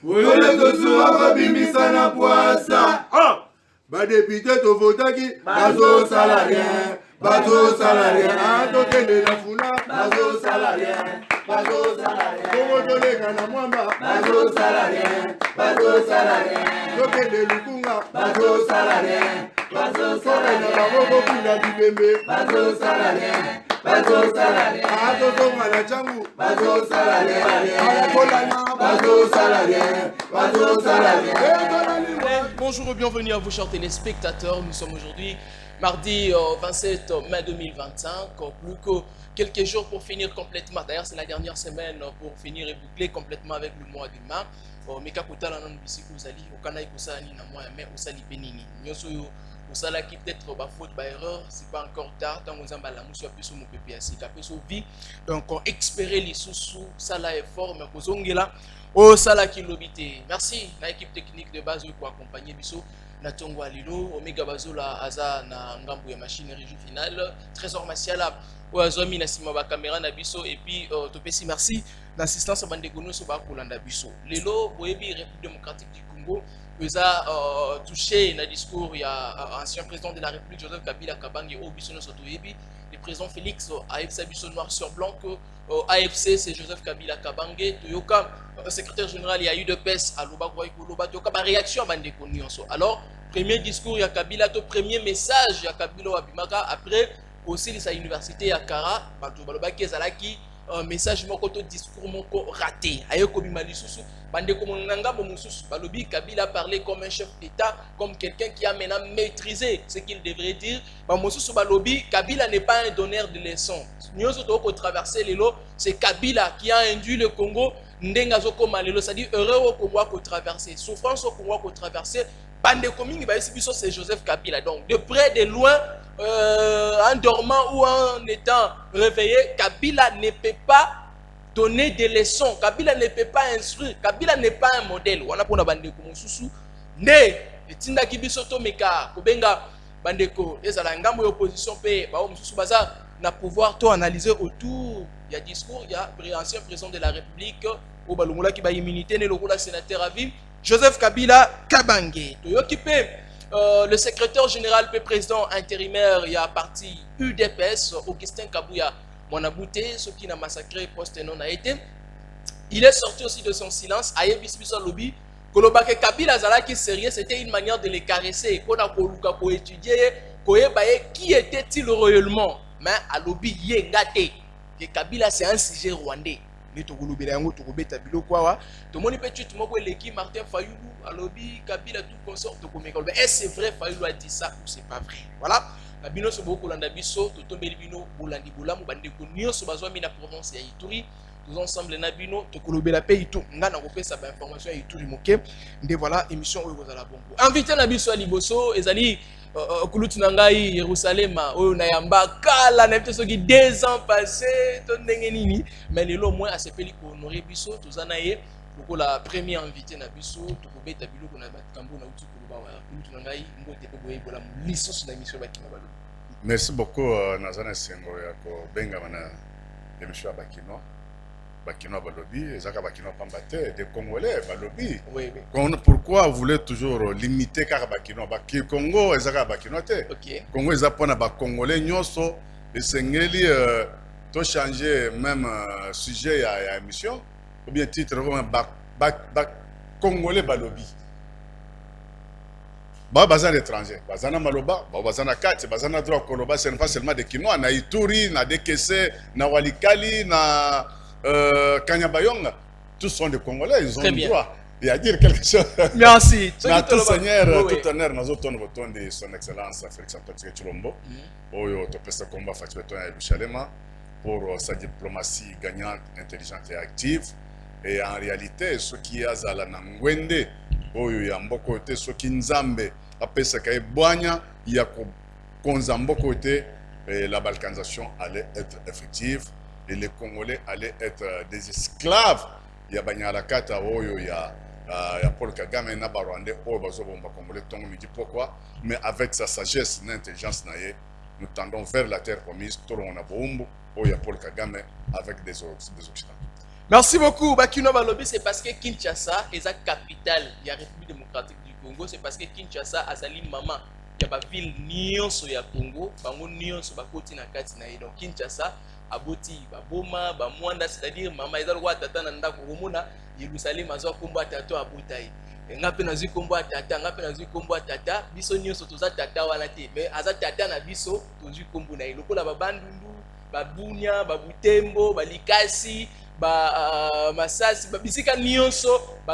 Wole tosuwa babimisa na poasa. Badepite tovotaki bazo salarien. Bazo salarien. Tokende na funa bazo salarien. Bazo salarien. Kongo toleka na mwamba bazo salarien. Bazo salarien. Tokende lukunga bazo salarien. Bazo salarien. Na baboko kuna dibembe bazo salarien. Bazo salarien. Atozonga na changu bazo salarien. Alakolana bazo salarien. Bazo salarien. Bonjour et bienvenue à vous chers téléspectateurs. Nous sommes aujourd'hui mardi 27 mai 2025. Plus que quelques jours pour finir complètement. D'ailleurs c'est la dernière semaine pour finir et boucler complètement avec le mois de mai. Meka kutala non bisiko uzali okana ikosa ni na mois mai osali penini. Nyoso osala qui peut-être ba faute ba erreur, c'est pas encore tard tant on zamba la musu apeso mo pepe asika peso vie. Donc expérer les sous sala effort mais kozongela o sala ki lobité. Merci na équipe technique de base pour accompagner biso na tongo alilo Omega Bazola aza na ngambu ya machine régie finale Trésor Masiala o azomi na sima ba caméra na biso et puis topesi merci l'assistance à bande kono ba kolanda biso. Lelo boyebi République démocratique du Congo a touché dans le discours, il y a ancien président de la République Joseph Kabila Kabange au Bissono Sotoyebi, le président Félix AFC Bisson noir sur blanc que AFC c'est Joseph Kabila Kabange, Toyoka, secrétaire général il y a eu de PES à Loba Loba Toyoka, ma réaction à Bande Konionso. Alors, premier discours il y a Kabila, premier message il y a Kabila Abimaka, après aussi sa université à Kara, Baloba Kezalaki. Un message mon côté discours mon raté ayo ko bimali susu bande ko monanga bo mususu balobi Kabila parlait comme un chef d'état comme quelqu'un qui a maintenant maîtrisé ce qu'il devrait dire ba mususu balobi Kabila n'est pas un donneur de leçons nyoso to ko traverser lelo c'est Kabila qui a induit le Congo ndenga zoko malelo c'est-à-dire heureux au Congo ko traverser souffrance au Congo ko traverser bande komingi ba biso c'est Joseph Kabila donc de près de loin en dormant ou en étant réveillé, Kabila ne peut pas donner des leçons. Kabila ne peut pas instruire. Kabila n'est pas un modèle. On a pour la bande comme susu. Ne, etinda kibisoto meka kobenga bandeko ezala ngambo opposition pe ba mususu baza na pouvoir to analyser autour il y a discours il y a ancien président de la République au balongola ki ba immunité ne lokola sénateur à vie Joseph Kabila Kabange. Toyoki pe le secrétaire général et président intérimaire, il y a parti UDPS, Augustin Kabouya, Monabouté, ce qui n'a massacré poste non a été. Il est sorti aussi de son silence. Aye Bisbisa Lobby, Kolobake Kabila Zalaki sérieux, c'était une manière de les caresser. Qu'on a pour étudier, qui était-il réellement? Mais à Lobby, Yengate, que Kabila c'est un sujet rwandais. Et Martin Fayoulou, Alobi, Kabila, tout consort, est-ce c'est vrai Fayoulou a dit ça ou c'est pas vrai? Voilà. Kabino se beaucoup l'andabiso, tout Belibino, Bolandi Bolam, Bandeko, Nio, Sobazoami, la province et Ituri, tous ensemble Nabino, Tokolobe la paix, tout, Nana, on fait sa information à Ituri Moké. Et voilà, émission où vous allez bon. Invité Nabiso à Liboso, Ezali. Kulutu nangai Jérusalem Nayamba kala na biso qui 2 ans passés to ndenge nini mais lelo moins à sepeli ko honorer biso tozana ye loko la première invité na biso to ko beta biloko na bakambo na uti ko ba kulutu nangai ngote pe boye bola liso sur la mission bakina balo. Merci beaucoup Nazana Sengo ya ko benga mana émission bakino Bakino Balobi, Ezaka Bakino Pambate, des Congolais Balobi. Oui. Pourquoi vous voulez toujours limiter car Bakino Congo, Ezaka Bakino te. Congo Ezapona ba Congolais nyonso, et Sengeli to changer même sujet à émission ou bien titre comme Congolais Balobi. Bazan étranger, bazana maloba, bazana kati, bazana droit koloba, c'est pas seulement des Kinois, na Ituri, na Dekese, na Walikali, na Kanyabayonga, tous sont des Congolais, ils ont le droit de dire quelque chose. Merci. Tout seigneur, tout honneur, nous autres nous votons de son excellence Félix Antoine Chilombo, Oyo Topesa Komba Fatibeton et Luchalema pour sa diplomatie gagnante, intelligente et active. Et en réalité, ce qui est à la Nangwende, Oyo Yamboko côté, ce qui Nzambe, Apesa Kaye Boanya, Yako Konzambo côté, la balkanisation allait être effective. Et les Congolais allaient être des esclaves. Il y a Banyalakata, il y a Paul Kagame, il y a Barwandais, il y a Congolais, me dit pourquoi. Mais avec sa sagesse, son intelligence, nous tendons vers la terre promise. Tout le monde a Boumbo, il y a Paul Kagame avec des Occidentaux. Merci beaucoup. Bakino Balobi, c'est parce que Kinshasa est la capitale de la République démocratique du Congo. C'est parce que Kinshasa a sali maman. Il y a une ville nyonso ya Congo, bango nyonso bakoti na kati na ye. Donc Kinshasa aboti baboma, bamwanda, c'est-à-dire maman ezali kwa tata na ndako komona Yerusalem azwa kombo tata abota ye. Ngape nazwi kombo tata, ngape nazwi kombo tata, biso nyonso toza tata wana te. Mais aza tata na biso tozwi kombo na ye. Lokola babandundu, babunya, babutembo, balikasi, Masasi, bisika nyonso,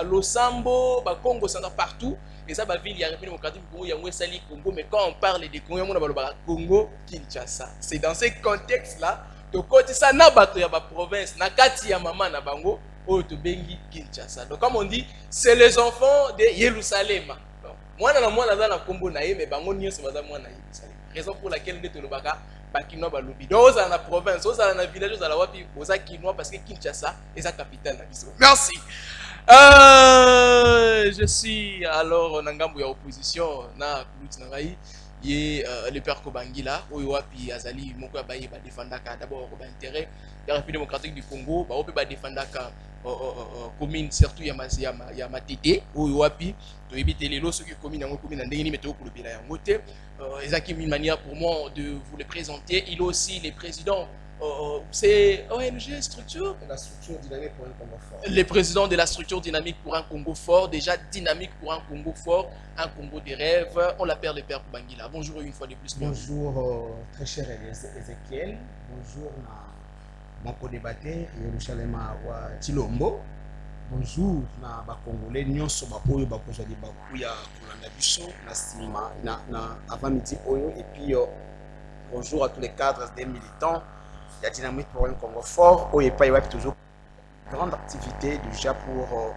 Losambo, Congo, ça partout. Et ça, ville, il y a République démocratique du Congo, il y a Wessali Congo. Mais quand on parle de Congo, on a Congo, Kinshasa. C'est dans ce contexte-là, de côté ça, na bato ya ba province, na kati ya maman na bango, o to bengi Kinshasa. Donc comme on dit, c'est les enfants de Jérusalem. Moi na na Congo na ye, mais bango nyonso baza moi na Jérusalem. Raison pour laquelle on est baka bakinois balobi. Donc aux na province, aux na village, aux na wapi, aux kinois parce que Kinshasa est sa capitale na biso. Merci. Je suis alors Nangambo ya opposition na Kuluti Nangai et le père Kobangila oyo wapi azali moko ya baye ba défendaka d'abord ba intérêt ya République démocratique du Congo ba ope ba défendaka commune surtout ya Matete oyo wapi to ebite lelo soki commune yango commune ndenge ni meto ko lobela yango te ezaki une manière pour moi de vous le présenter. Il est aussi le président c'est ONG structure la structure dynamique pour un Congo fort. Le président de la structure dynamique pour un Congo fort, déjà dynamique pour un Congo fort, un Congo des rêves. On l'appelle le père Kubangila. Bonjour une fois de plus. Bonjour très cher Ezekiel. Bonjour mon co-débatteur Yerusalem wa Chilombo. Bonjour na ba Congolais nyonso ba oyo ba kozali ba kuya kolanda biso na sima na avant midi oyo et puis bonjour à tous les cadres des militants. Il y a dynamique pour un Congo fort. Oh, et pas y a toujours grande activité déjà pour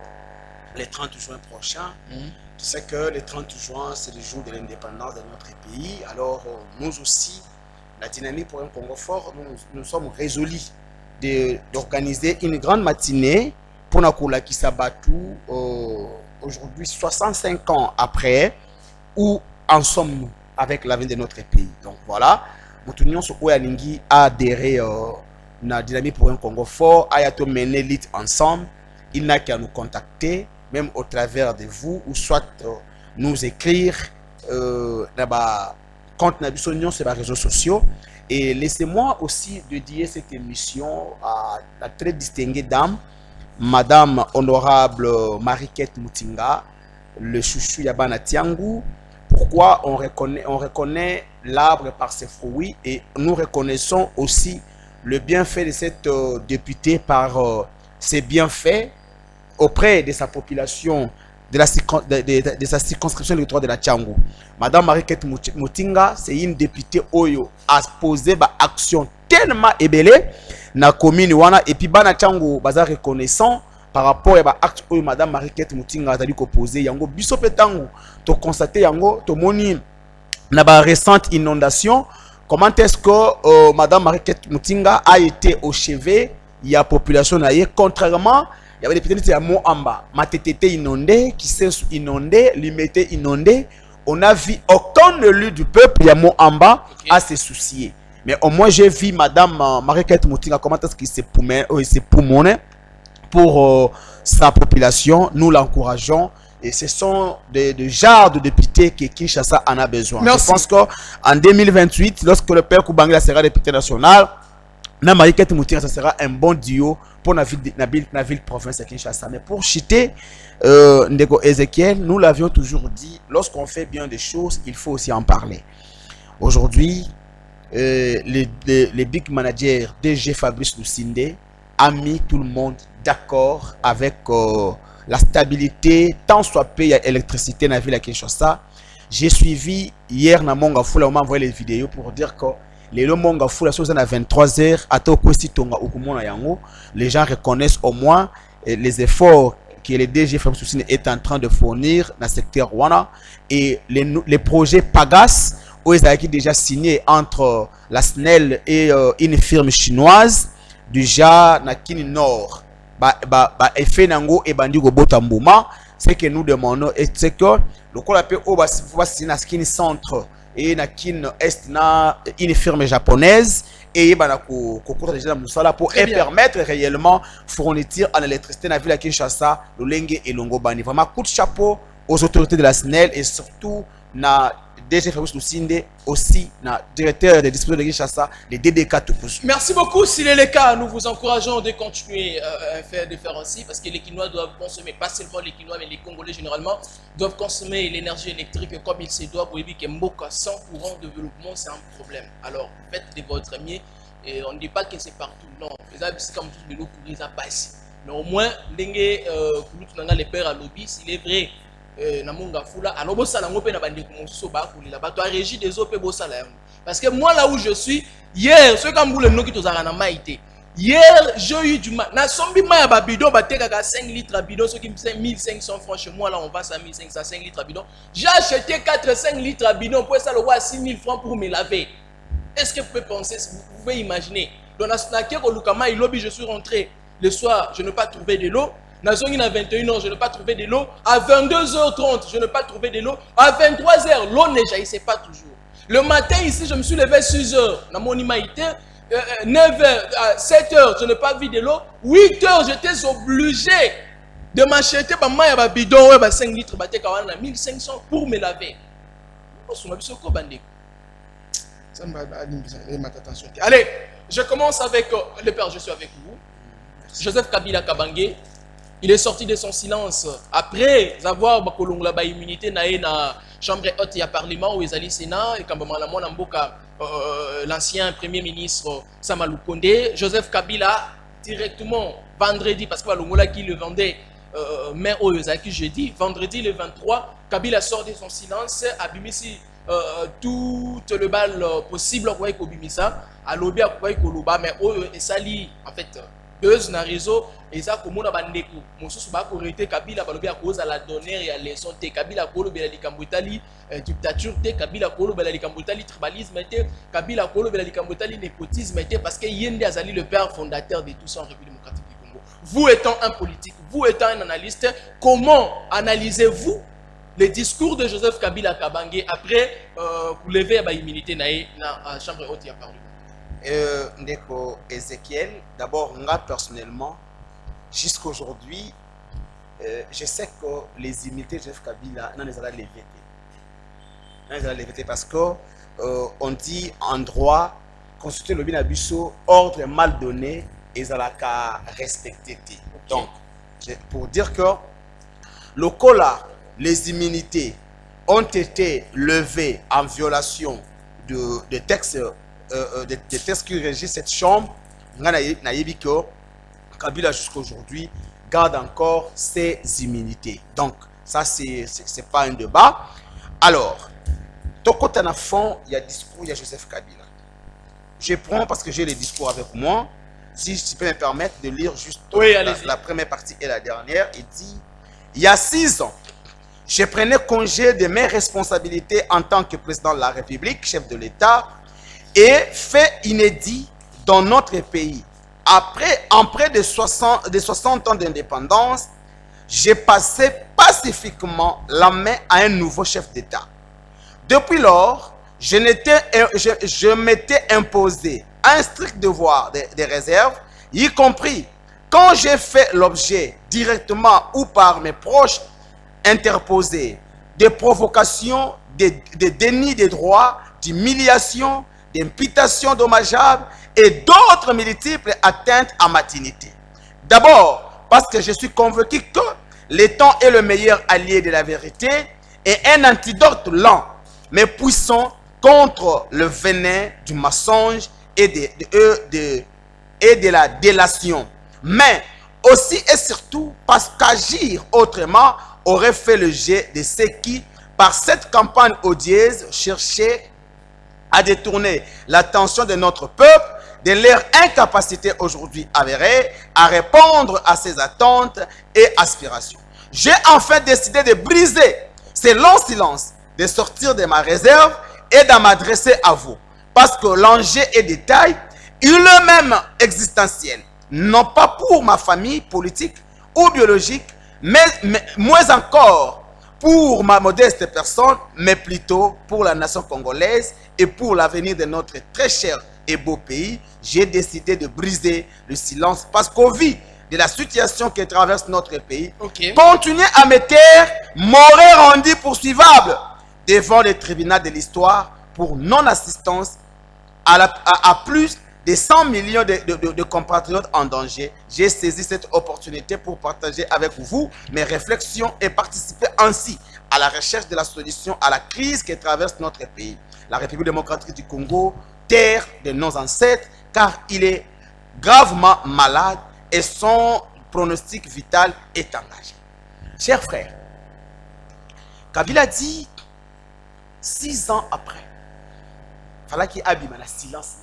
les 30 juin prochain. Tu sais que le 30 juin, c'est le jour de l'indépendance de notre pays. Alors, nous aussi, la dynamique pour un Congo fort, nous sommes résolus d'organiser une grande matinée pour Nakoula Kisabatu aujourd'hui, 65 ans après. Où en sommes-nous avec l'avenir de notre pays? Donc voilà. Nous avons adhéré à la dynamique pour un Congo fort, à mener l'île ensemble. Il n'a qu'à nous contacter, même au travers de vous, ou soit nous écrire contre nous sur les réseaux sociaux. Et laissez-moi aussi dédier cette émission à la très distinguée dame, Madame Honorable Mariquette Mutinga, le chouchou Yabana Tiangou. Pourquoi on reconnaît l'arbre par ses fruits et nous reconnaissons aussi le bienfait de cette députée par ses bienfaits auprès de sa population, de sa circonscription électorale de la Tiangou. Madame Mariquette Mutinga, c'est une députée Oyo a posé une action tellement ébélée na commune wana et puis bana Tiangou baza reconnaissant par rapport à l'acte que Madame Mariquette Mutinga a posé, yango biso petango to constater yango to moni na ba récente inondation. Comment est-ce que Madame Mariquette Mutinga a été au chevet il y a population naie contrairement il y avait des petites à Moamba Matete inondé qui s'est inondé Limité inondé. On a vu aucun élu du peuple il y a Moamba à se soucier. Mais au moins j'ai vu Madame Mariquette Mutinga comment est-ce qu'il s'est poumonné pour sa population. Nous l'encourageons et ce sont des genres de députés que Kinshasa en a besoin. Merci. Je pense qu'en 2028, lorsque le père Kubangila sera député national, Mariquette Mutinga, ça sera un bon duo pour la ville province de Kinshasa. Mais pour chiter Ndeko Ezekiel, nous l'avions toujours dit, lorsqu'on fait bien des choses, il faut aussi en parler. Aujourd'hui, les big managers DG Fabrice Lucinde a mis tout le monde d'accord avec la stabilité, tant soit payé à l'électricité dans la ville de Kinshasa. J'ai suivi hier dans Monga Fula, on m'a envoyé les vidéos pour dire que les Monga Fula sont à 23h, les gens reconnaissent au moins les efforts que le DG Fabrice est en train de fournir dans le secteur Wana et les projets Pagas, où ils ont déjà signé entre la SNEL et une firme chinoise. Déjà, na Kini Nord, effet nango et bandigo botambouma, c'est que nous demandons, et c'est que le coup l'appel au bas na Kini Centre et na Kini Est na une firme japonaise et déjà pour permettre réellement fourniture en électricité dans la ville de Kinshasa, Lolenge et Longobani. Vraiment, coup de chapeau aux autorités de la SNEL et surtout na DG Fabrice Lusinde, aussi na directeur des dispositifs de Kinshasa, les DDK Toupous. Merci beaucoup, s'il est le cas, nous vous encourageons de continuer à faire ainsi parce que les Kinois doivent consommer, pas seulement les Kinois, mais les Congolais généralement, doivent consommer l'énergie électrique comme il se doit pour éviter que Mboka sans courant de développement, c'est un problème. Alors, faites de votre mieux et on ne dit pas que c'est partout, non. C'est comme tout de l'eau pour les abaisser. Mais au moins, les pères à lobby, s'il est vrai. Parce que moi là où je suis hier ce quand le nom qui hier j'ai eu du mal na sombi ma ba bidon ba teka 5 litres à bidon ce qui me fait 1500 francs chez moi là on vend ça 1500 5 litres à bidon j'ai acheté 4-5 litres à bidon pour ça le roi 6000 francs pour me laver. Est-ce que vous pouvez penser, vous pouvez imaginer dans la snacker au Lukama il lobby je suis rentré le soir je n'ai pas trouvé de l'eau. À 21h, je n'ai pas trouvé de l'eau. À 22h30, je n'ai pas trouvé de l'eau. À 23h, l'eau ne jaillissait pas toujours. Le matin, ici, je me suis levé à 6h. Dans mon imagité, 9h, 7h, je n'ai pas vu de l'eau. 8h, j'étais obligé de m'acheter un bidon, 5 litres, 1500 pour me laver. Allez, je commence avec le père, je suis avec vous. Joseph Kabila Kabange. Il est sorti de son silence après avoir la immunité dans la chambre haute et parlement où ils allaient au Sénat et quand l'ancien premier ministre Samalou Kondé, Joseph Kabila directement vendredi parce que l'Ongola qui le vendait mais au jeudi, vendredi le 23, Kabila sort de son silence, a bimisi tout le bal possible à Bimisa, à l'obé à Koloba, mais et sali en fait. Buzz na réseau et ça comme on a bandeko mosusu ba ko rete Kabila balobi à cause à la donner et à leçon te Kabila ko lobela likambutali dictature te Kabila ko lobela likambutali tribalisme te Kabila ko lobela likambutali népotisme te parce que yende azali le père fondateur de tout ça en République démocratique du Congo. Vous étant un politique, vous étant un analyste, comment analysez-vous les discours de Joseph Kabila Kabange après pour lever la immunité na la chambre haute et parlement? Ndeko Ezekiel, d'abord, moi personnellement, jusqu'à aujourd'hui, je sais que les immunités de Joseph Kabila, non, les allons lever parce que on dit en droit, consulter le binabiso, ordre mal donné, ils allons respecter. Donc, pour dire que le cas les immunités ont été levées en violation de textes. Des textes qui régissent cette chambre, Kabila jusqu'à aujourd'hui garde encore ses immunités. Donc, ça, c'est pas un débat. Alors, quand on a fond, il y a discours, il y a Joseph Kabila. Je prends parce que j'ai les discours avec moi. Si je peux me permettre de lire juste la première partie et la dernière, il dit il y a 6 ans, je prenais congé de mes responsabilités en tant que président de la République, chef de l'État. Et fait inédit dans notre pays, en près de 60 ans d'indépendance, j'ai passé pacifiquement la main à un nouveau chef d'État. Depuis lors, je m'étais imposé un strict devoir de réserve, y compris quand j'ai fait l'objet directement ou par mes proches interposés de provocations, de déni des droits, d'humiliation, d'imputation dommageable et d'autres multiples atteintes à ma dignité. D'abord, parce que je suis convaincu que le temps est le meilleur allié de la vérité et un antidote lent, mais puissant contre le venin du mensonge et de la délation. Mais aussi et surtout parce qu'agir autrement aurait fait le jet de ceux qui, par cette campagne odieuse, cherchaient à détourner l'attention de notre peuple de leur incapacité aujourd'hui avérée à répondre à ses attentes et aspirations. J'ai enfin décidé de briser ce long silence, de sortir de ma réserve et de m'adresser à vous. Parce que l'enjeu est de taille, il est même existentiel. Non pas pour ma famille politique ou biologique, mais moins encore pour ma modeste personne, mais plutôt pour la nation congolaise et pour l'avenir de notre très cher et beau pays, j'ai décidé de briser le silence parce qu'au vu de la situation qui traverse notre pays, continuer à me taire m'aurait rendu poursuivable devant le tribunal de l'histoire pour non-assistance à plus de 100 millions de compatriotes en danger. J'ai saisi cette opportunité pour partager avec vous mes réflexions et participer ainsi à la recherche de la solution à la crise qui traverse notre pays. La République démocratique du Congo, terre de nos ancêtres, car il est gravement malade et son pronostic vital est engagé. Chers frères, Kabila dit 6 ans après, il fallait qu'il abîme le silence.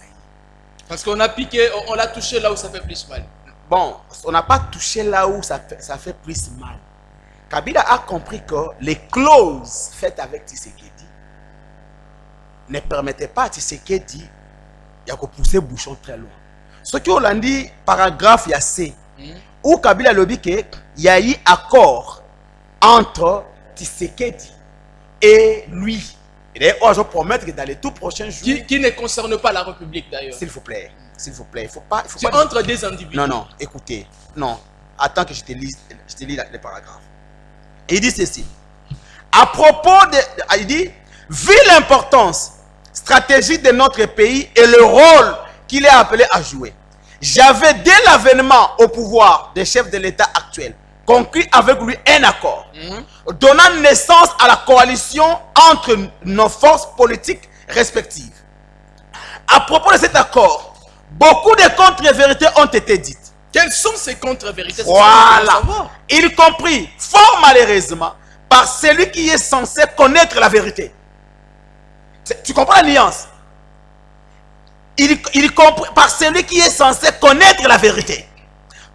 Parce qu'on a piqué, on l'a touché là où ça fait plus mal. Bon, on n'a pas touché là où ça fait plus mal. Kabila a compris que les clauses faites avec Tshisekedi ne permettaient pas à Tshisekedi de pousser le bouchon très loin. Ce qui on dit, paragraphe il y a C, où Kabila l'a dit qu'il y a eu accord entre Tshisekedi et lui. Et d'ailleurs, je promets que dans les tout prochains jours... Qui ne concerne pas la République d'ailleurs. S'il vous plaît, s'il vous plaît. Il faut pas entre des individus. Non, non, écoutez. Non, attends que je te lis les paragraphes. Il dit ceci. À propos de... Il dit, vu l'importance stratégique de notre pays et le rôle qu'il est appelé à jouer, j'avais dès l'avènement au pouvoir des chefs de l'État actuel conclu avec lui un accord donnant naissance à la coalition entre nos forces politiques respectives. À propos de cet accord, beaucoup de contre-vérités ont été dites. Quelles sont ces contre-vérités? Voilà. Y compris, fort malheureusement, par celui qui est censé connaître la vérité. Tu comprends la nuance? Il compris par celui qui est censé connaître la vérité.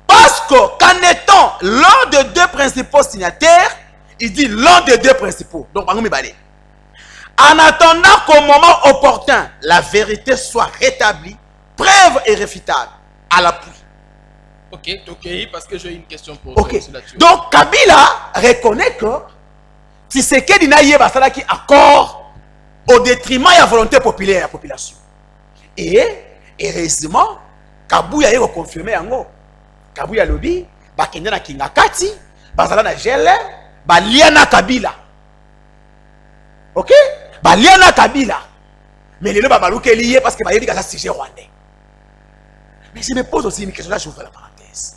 Parce qu'en étant l'un des deux principaux signataires, il dit l'un des deux principaux. Donc, en attendant qu'au moment opportun, la vérité soit rétablie, preuve irréfutable à l'appui. Ok, parce que j'ai une question pour toi. Donc, Kabila reconnaît que Tshisekedi n'a pas fait accord au détriment de la volonté populaire de la population. Et, heureusement, Kabouya a confirmé yango. Kabouya lobi, bakende na Kingakati, bazala na gele, baliana Kabila. Ok? Baliana Kabila. Mais les gens babalouke lié parce que ba yedi ka sujet rwandais. Mais je me pose aussi une question, là j'ouvre la parenthèse.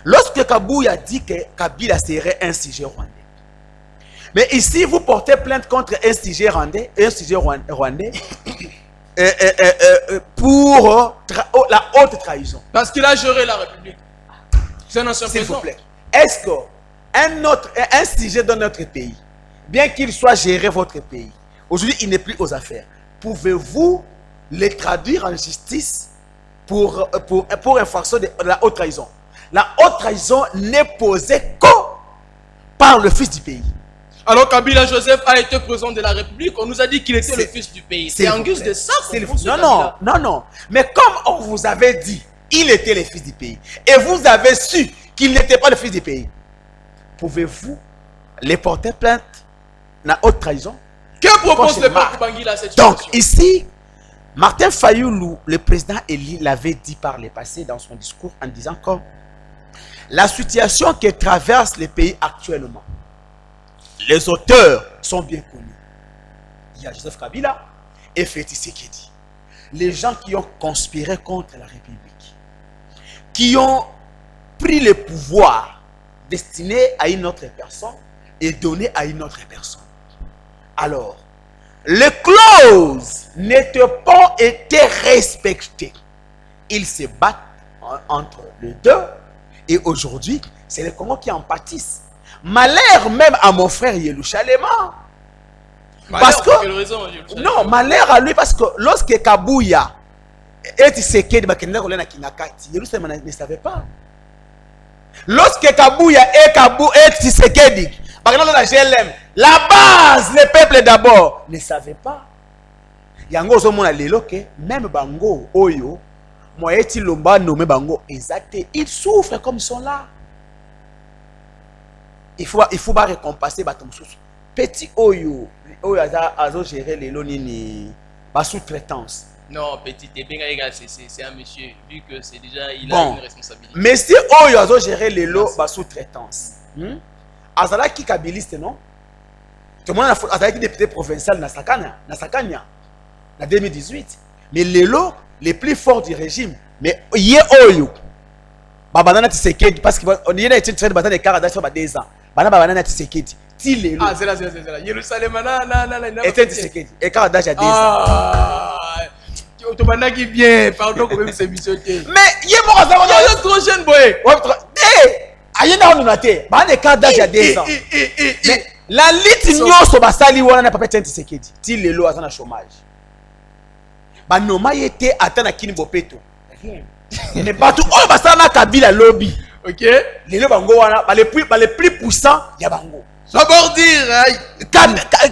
Lorsque Kabouya dit que Kabila serait un sujet rwandais, mais ici vous portez plainte contre un sujet rwandais, pour la haute trahison. Parce qu'il a géré la République. C'est un ancien président. S'il vous plaît. Est-ce qu'un sujet dans notre pays, bien qu'il soit géré votre pays, aujourd'hui il n'est plus aux affaires, pouvez-vous le traduire en justice pour infraction de la haute trahison? La haute trahison n'est posée que par le fils du pays. Alors Kabila Joseph a été président de la République, on nous a dit qu'il était le fils du pays. C'est en guise de ça qu'on pense non. Mais comme on vous avait dit, il était le fils du pays, et vous avez su qu'il n'était pas le fils du pays, pouvez-vous les porter plainte dans haute trahison? Que propose le peuple Bangui à cette situation? Donc ici, Martin Fayoulou, le président élu, l'avait dit par le passé dans son discours en disant que la situation que traverse le pays actuellement, les auteurs sont bien connus. Il y a Joseph Kabila et Félix Tshisekedi. Les gens qui ont conspiré contre la République, qui ont pris le pouvoir destiné à une autre personne et donné à une autre personne. Alors, les clauses n'étaient pas été respectées. Ils se battent entre les deux et aujourd'hui, c'est les Congos qui en pâtissent. Malheur même à mon frère Yelouchalema. Parce que non, malheur à lui parce que lorsque Kabouya et Tshisekedi na Kingakati, Yelouchalema ne savait pas. Lorsque Kabouya et Tshisekedi la GLM, la base, le peuple d'abord, ne savait pas. Yango zomona lelo ke même bango oyo moyeti lomba nommé bango exact, ils souffrent comme ils sont là. Il faut pas récompenser Batomsous. Petit oyo azo gérer les lonini ba sous-traitance. Non, petit c'est un monsieur, vu que c'est déjà, il Bon. a une responsabilité. Mais si Oyo a géré les lots sous-traitance, Azala qui kabiliste, non? Tout le monde a été député provincial dans Sakania, en 2018. Mais les lots les plus forts du régime, mais il y a Oyo. Babana Tshisekedi, parce qu'on y a été traité de bataille de Karadach sur 2 ans. Babana Tshisekedi. Ah, c'est là. Jérusalem, et Tshisekedi. Et Karadach a 2 ans. Autobanaki bien, pardon, quand même, c'est missionné. Mais il y a trop jeune, boy. Ayena on a été. Babana Karadach a 2 ans. Mais la liste sur Basali, on n'a pas fait Tshisekedi. Si les lois sont en chômage. Banoma était atteint à Kini Bopeto. Mais partout, oh, Basana Kabila lobby. Ok. Les bango wana, les plus puissants, il y a bango. D'abord dire,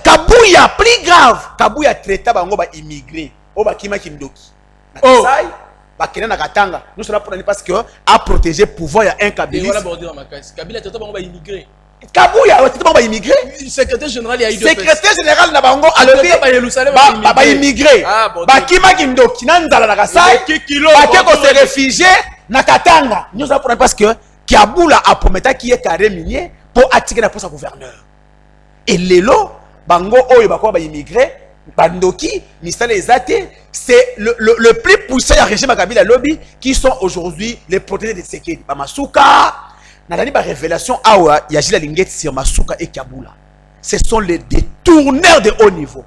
Kabouya, plus grave. Kabouya traité bango ba immigré. Oh, ba kima kimdoki. Oh. Ba kena na katanga. Nous sommes là pour parce que à protéger pouvoir, il y a un Kabila. Et voilà, d'abord dire, Kabila traité bango ba immigré. Kabouya, traité bango ba immigré. Secrétaire général, il y a eu secrétaire général na bango alors ba immigré. Ba kima kimdoki nanzala na kasai. Ba ke ko se réfugier na katanga. Nous sommes là parce que Kiaboula a promis qu'il y ait carré minier pour attirer la poste à gouverneur. Et les lots, bango oyo bako ba immigré, bandoki, ministère des athées, c'est le plus puissant régime à Kabila lobby qui sont aujourd'hui les protégés de Tshisekedi. Ba Masuka, n'a pas révélation awa yajila lingeti sur Masuka et Kiaboula. Ce sont les détourneurs de haut niveau.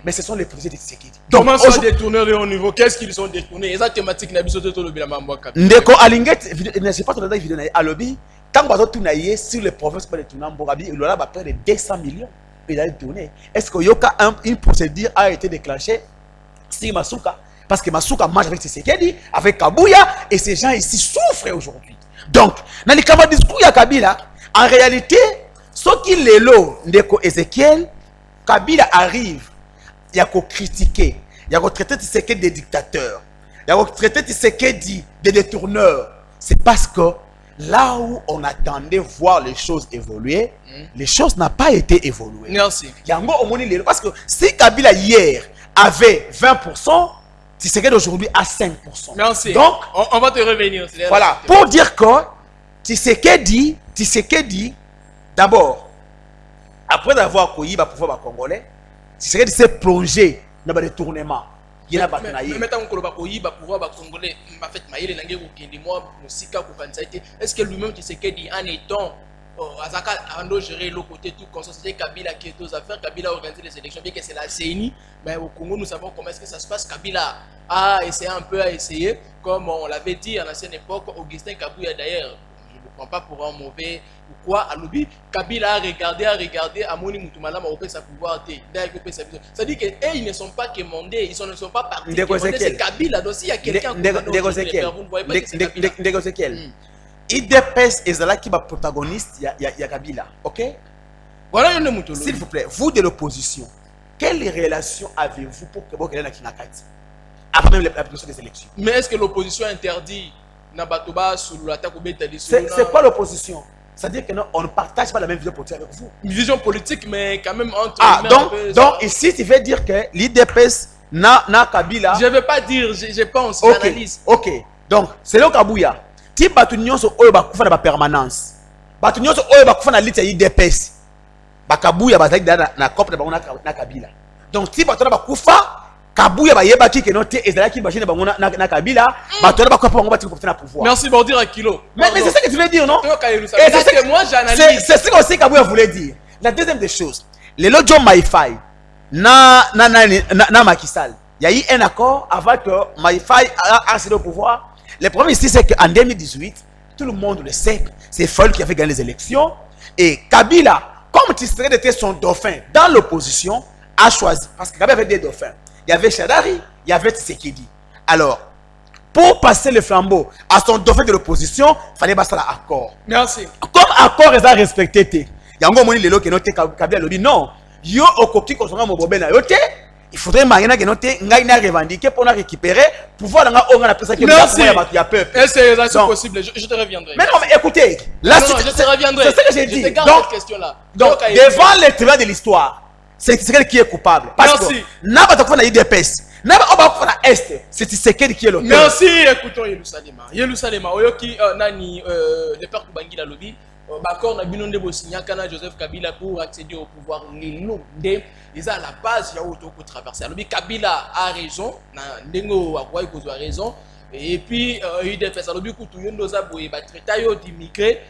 Mais ce sont les protégés de Tshisekedi. Comment sont détourneurs de haut niveau? Qu'est-ce qu'ils sont détournés? Exact thématique n'a biso toto lobby la mambo Kabila. Ndeko alingeti, ne sais pas ton vidéo na alobi. Quand on a tourné sur les provinces pour les tourner en Borabi, il y a près de 200 millions. Il a tourné. Est-ce qu'il y a une procédure a été déclenchée sur Masuka? Parce que Masuka mange avec Tshisekedi, avec Kabouya, et ces gens ici souffrent aujourd'hui. Donc, dans le discours de Kabila, en réalité, ce qui est là, Ndeko Ezekiel, Kabila arrive, il y a qu'à critiquer, il y a qu'à traiter Tshisekedi des dictateurs, il y a qu'à traiter Tshisekedi des détourneurs. C'est parce que là où on attendait voir les choses évoluer, les choses n'ont pas été évoluées. Merci. Parce que si Kabila hier avait 20%, Tshisekedi aujourd'hui à 5%. Merci. Donc, on va te revenir. Voilà, pour dire que Tshisekedi, d'abord, après avoir accueilli le pouvoir congolais, Tshisekedi s'est plongé dans le détournement. Est-ce que lui-même Tshisekedi en étant Azaka a géré le côté tout comme ça, c'était Kabila qui est aux affaires, Kabila a organisé les élections, bien que c'est la CENI, mais au Congo nous savons comment est-ce que ça se passe. Kabila a essayé un peu, comme on l'avait dit à l'ancienne époque, Augustin Kabouya d'ailleurs, je ne me prends pas pour un mauvais ou quoi, à l'obi, Kabila a regardé, à Moni Moutoumala, m'a opéré sa pouvoir, c'est-à-dire qu'ils ne sont pas commandés, ils ne sont pas partis, c'est Kabila, donc s'il y a quelqu'un qui vous ne voyez pas que c'est Kabila. IDPS est là qui est protagoniste, il y a Kabila, ok? Voilà une moutolo. S'il vous plaît, vous de l'opposition, quelle relation avez-vous pour que vous ayez la Kinakati après même l'application des élections? Mais est-ce que l'opposition interdit Nabatoba sur l'attaque au Bétali? C'est quoi l'opposition? C'est-à-dire qu'on ne partage pas la même vision politique avec vous. Une vision politique, mais quand même entre. Ah, donc ici, tu veux dire que l'IDPS n'a Kabila. Je ne veux pas dire, je pense, okay, j'analyse. Ok, donc c'est le Kabouya. Si Batunion sur eux, bah, la permanence. Batunion sur eux, bah, la liste IDPS. Bah, Kabouya, bah, na cop de na Kabila. Donc, si Batuna, bah, Koufa, Kabouya, bah, yeba qui est noté, et là, qui va gêner, bah, na Kabila, Batuna, bah, Koufa, on va te pouvoir. Merci, Bordir à Kilo. Mais c'est ça que tu veux dire, non? Et c'est ce que moi, j'analyse. C'est ce que aussi Kabouya voulait dire. La deuxième des choses, les Lodjo Maïfai, na Macky Sall, il y a eu un accord avant que Maïfai a accédé au pouvoir. Le problème ici, c'est qu'en 2018, tout le monde le sait, c'est Foll qui avait gagné les élections. Et Kabila, comme Tshisekedi était son dauphin dans l'opposition, a choisi. Parce que Kabila avait des dauphins. Il y avait Shadari, il y avait Tshisekedi. Alors, pour passer le flambeau à son dauphin de l'opposition, il fallait passer l'accord. Merci. Comme accord est respecté, il y a un moment où il noté Kabila lobby. Non, yo okoki kosonga mobobe na yote. Il faudrait que nous revendiquer pour récupérer pouvoir dans la presse qui a peuple. Est-ce que c'est possible? Je te reviendrai. Mais non, mais écoutez, là, je te reviendrai. C'est ce que j'ai dit. Je te garde cette question-là. Donc, devant les témoins de l'histoire, c'est Tshisekedi qui est coupable. Parce Merci. que n'a pas de IDPS. N'a pas de Est. C'est Tshisekedi qui est l'auteur. Merci, écoutons Yerusalema. Yerusalema, oyoki nani le père Kubangi la lobby. Bakor na bino ndebo signakana Joseph Kabila pour accéder au pouvoir. Ils à la base il y a auto ko traverser. Lobby Kabila a raison, na ndengo akwa ko a raison. Et puis UDPS lobby kutu yondo za boye ba traiter yo d'immigrés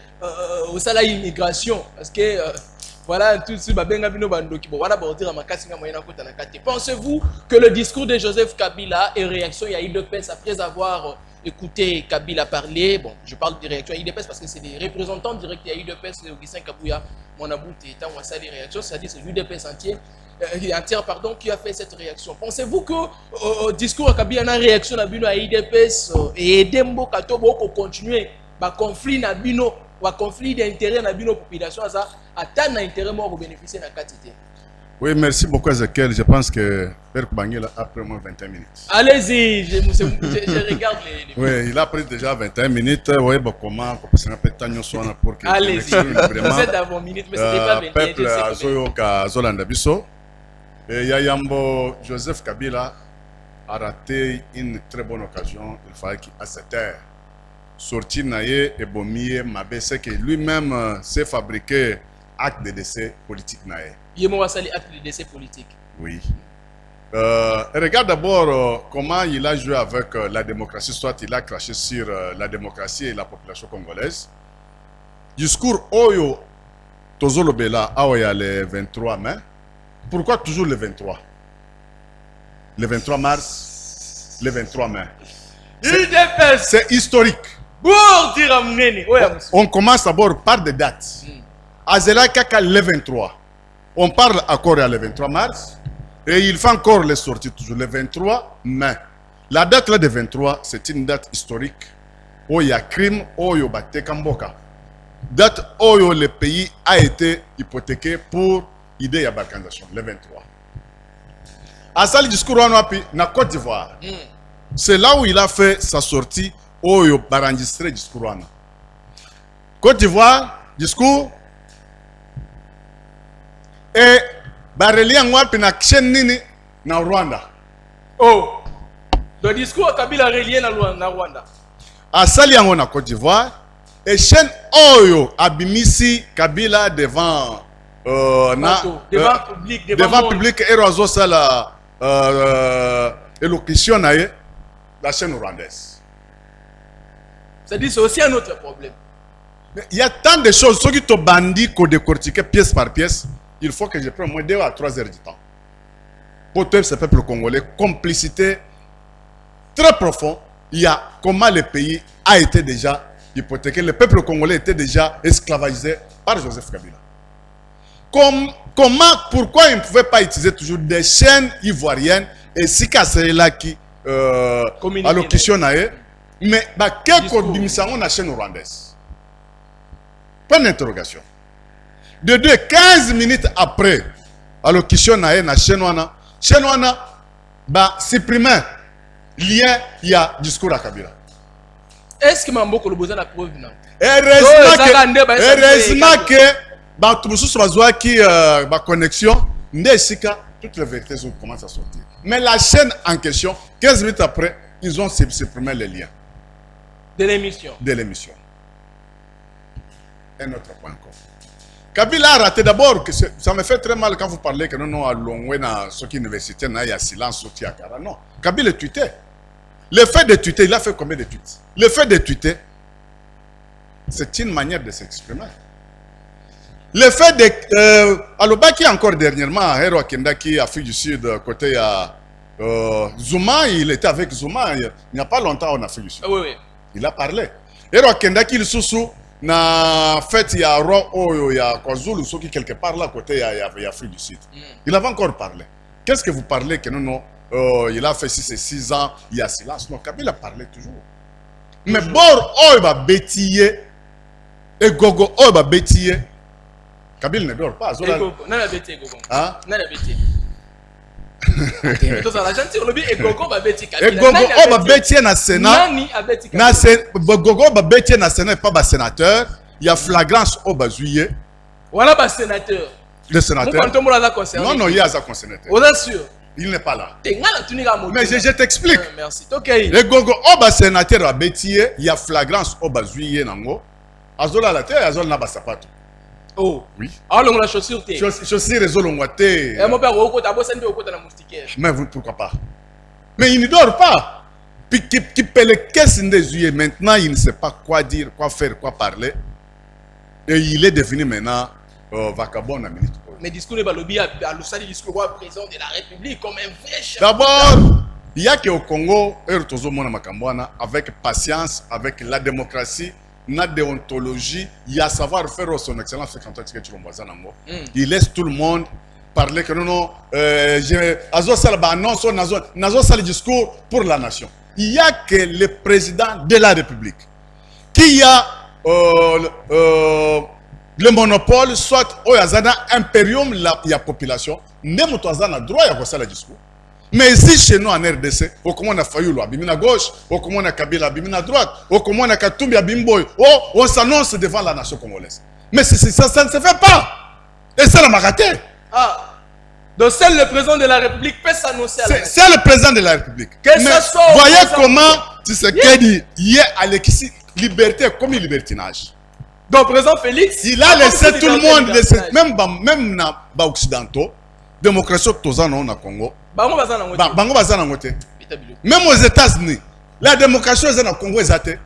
au sala immigration parce que voilà tout ce babenga bino bandoki bon voilà bordir makasi nga moyena kota na kate. Pensez-vous que le discours de Joseph Kabila et réaction il y a UDPS après avoir écouté Kabila parler, bon je parle de réaction à UDPS parce que c'est des représentants directs il y a UDPS Augustin Kabouya mon aboute et tant ça les réactions c'est-à-dire c'est UDPS entier pardon, qui a fait cette réaction. Pensez-vous que au discours à Kabila, une réaction à Bino à IDPS et Dembo Katobo pour continuer le conflit na Bino ou conflit d'intérêt na Bino population ça atteindre intérêt mort pour bénéficier de la quantité. Oui, merci beaucoup Ezekiel. Je pense que Père Kubangi a après moins 21 minutes. Allez-y, je regarde les... Oui, il a pris déjà 21 minutes. Oui, bon, comment ça peut être pour que... Allez-y, vous êtes à vos minutes, mais c'était pas 21 minutes. Peuple Azoyoka Zolanda Bisso. Et Yayambo Joseph Kabila a raté une très bonne occasion. Il fallait qu'à cette heure, sortir Naye et Bomie Mabé, c'est que lui-même s'est fabriqué acte de décès politique Naye. Yemo Wassali, acte de décès politique. Oui. Regarde d'abord comment il a joué avec la démocratie, soit il a craché sur la démocratie et la population congolaise. Discours Oyo Tozolobela Aoya le 23 mai. Pourquoi toujours le 23? Le 23 mars, le 23 mai. C'est historique. On commence d'abord par des dates. Azela Kaka le 23. On parle encore le 23 mars. Et il fait encore les sorties toujours le 23 mai. La date là de 23, c'est une date historique. Où il y a crime, où il y a Batekamboka. Date où le pays a été hypothéqué pour idée ya balkanisation le 23. À ça le discours na Côte d'Ivoire. C'est là où il a fait sa sortie où il a enregistré le discours. Côte d'Ivoire, discours et barelian wapi na chaîne na Rwanda. Oh, le discours à Kabila relié na Rwanda. À ça liango na Côte d'Ivoire et chaîne Oyo abimisi Kabila devant devant public et réseau ça la élocution la chaîne rwandaise. C'est-à-dire c'est aussi un autre problème. Il y a tant de choses ceux qui te bandit qu'on décortique pièce par pièce. Il faut que je prenne moins 2 à 3 heures du temps pour tout ce peuple congolais. Complicité très profond. Il y a comment le pays a été déjà hypothéqué. Le peuple congolais était déjà esclavagisé par Joseph Kabila. Pourquoi il ne pouvait pas utiliser toujours des chaînes ivoiriennes et si c'est là qui allocution mais quel code la chaîne rwandaise? Pas d'interrogation. De 15 minutes après allocution la chaîne wana supprimer lien il y a discours à Kabila. Est-ce que Mamboko le besoin la preuve non? Heureusement que tout le monde qui a connexion, toutes les vérités commencent à sortir. Mais la chaîne en question, 15 minutes après, ils ont supprimé les liens. De l'émission. Un autre point encore. Kabila a raté d'abord, que ça me fait très mal quand vous parlez que nous allons à ce qui université, il y a silence sur Tiakara. Non, Kabila tweetait. Le fait de tweeter, il a fait combien de tweets? Le fait de tweeter, c'est une manière de s'exprimer. Le fait de... Alobaki encore dernièrement, Hero Kendaki, Afrique du Sud, côté Zuma, il était avec Zuma il n'y a pas longtemps en Afrique du Sud. Oui, oui. Il a parlé. Hero Kendaki, il sous na fait il y a Ro, il y a KwaZulu, qui quelque part là, côté il y a Afrique du Sud. Il avait encore parlé. Qu'est-ce que vous parlez que non, il a fait 6 ans, il y a silence. Non, Kabila parlé toujours. Mais Bor, il va bêtiller. Et Gogo, il va bêtiller. Kabila ne dort pas. Non, la bêtise, Gogo. Hein? Non, la bêtise. Et Gogo va bêtiller. Et Gogo, va bêtiller dans le Sénat. Gogo va bêtiller dans le Sénat, pas le sénateur. Il y a flagrance au bazuye. Voilà le sénateur. Le sénateur. Non, Non, il y a ça concerné. Vous êtes sûr? Il n'est pas là. Mais je t'explique. Merci. Le gogo, oba sénateur a bétié, il y a flagrance oba zuiye nango. Azola la terre, azola na basapato. Oh. Oui. Alors, on a chaussure. Chaussure réseau l'ongwate. Mon père, au côté, à moustiquaire. Mais pourquoi pas? Mais il ne dort pas. Puis qui paie les caisses des yeux. Maintenant, il ne sait pas quoi dire, quoi faire, quoi parler. Et il est devenu maintenant vagabond à minute. Mais discours de Balobi a le discours du président de la République comme un vrai chef. D'abord, il y a qu'au Congo, avec patience, avec la démocratie, la déontologie, il y a savoir faire son excellence. Il laisse tout le monde parler que non, le discours pour la nation. Il n'y a que le président de la République qui a le monopole, soit au Yazana impérium, la population, même au Yazana droit à faire le discours. Mais ici, chez nous en RDC, comment on a failli à Bimina gauche, comment on a Kabila à Bimina droite, comment on a Katumbi à Bimboy, on s'annonce devant la nation congolaise. Mais ça ne se fait pas. Et ça, l'a raté. Ah, donc seul le président de la République peut s'annoncer à la nation. C'est le président de la République. Voyez comment, tu sais, il y a Alexis, liberté comme libertinage. Donc, président Félix, il a laissé tout le monde, même dans les Occidentaux, démocratie au Congo. Même aux États-Unis, la démocratie au Congo est athée.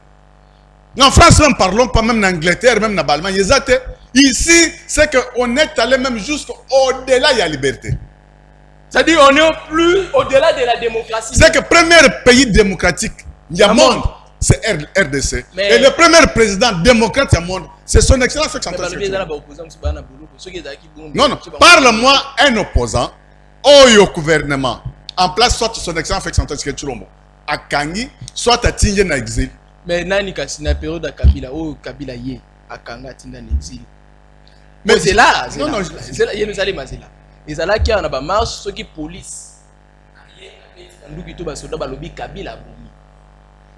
En France, même parlons pas, même en Angleterre, même en Allemagne, ils athée. Ici, c'est qu'on est allé même jusqu'au-delà de la liberté. C'est-à-dire qu'on n'est plus au-delà de la démocratie. C'est que le premier pays démocratique du monde, c'est RDC. Mais et le premier président démocrate du monde, c'est son excellence. Non, non. Parle-moi un opposant au gouvernement, en place soit son excellence à Kangi, soit à Tingé na exil. Mais nani kasi na période de Kabila, oh Kabila yé, à Kanga Tinda na exil. Mais c'est là, non, non, c'est là, il nous allait mazela. Et ça là qui a na marche, ceux qui police.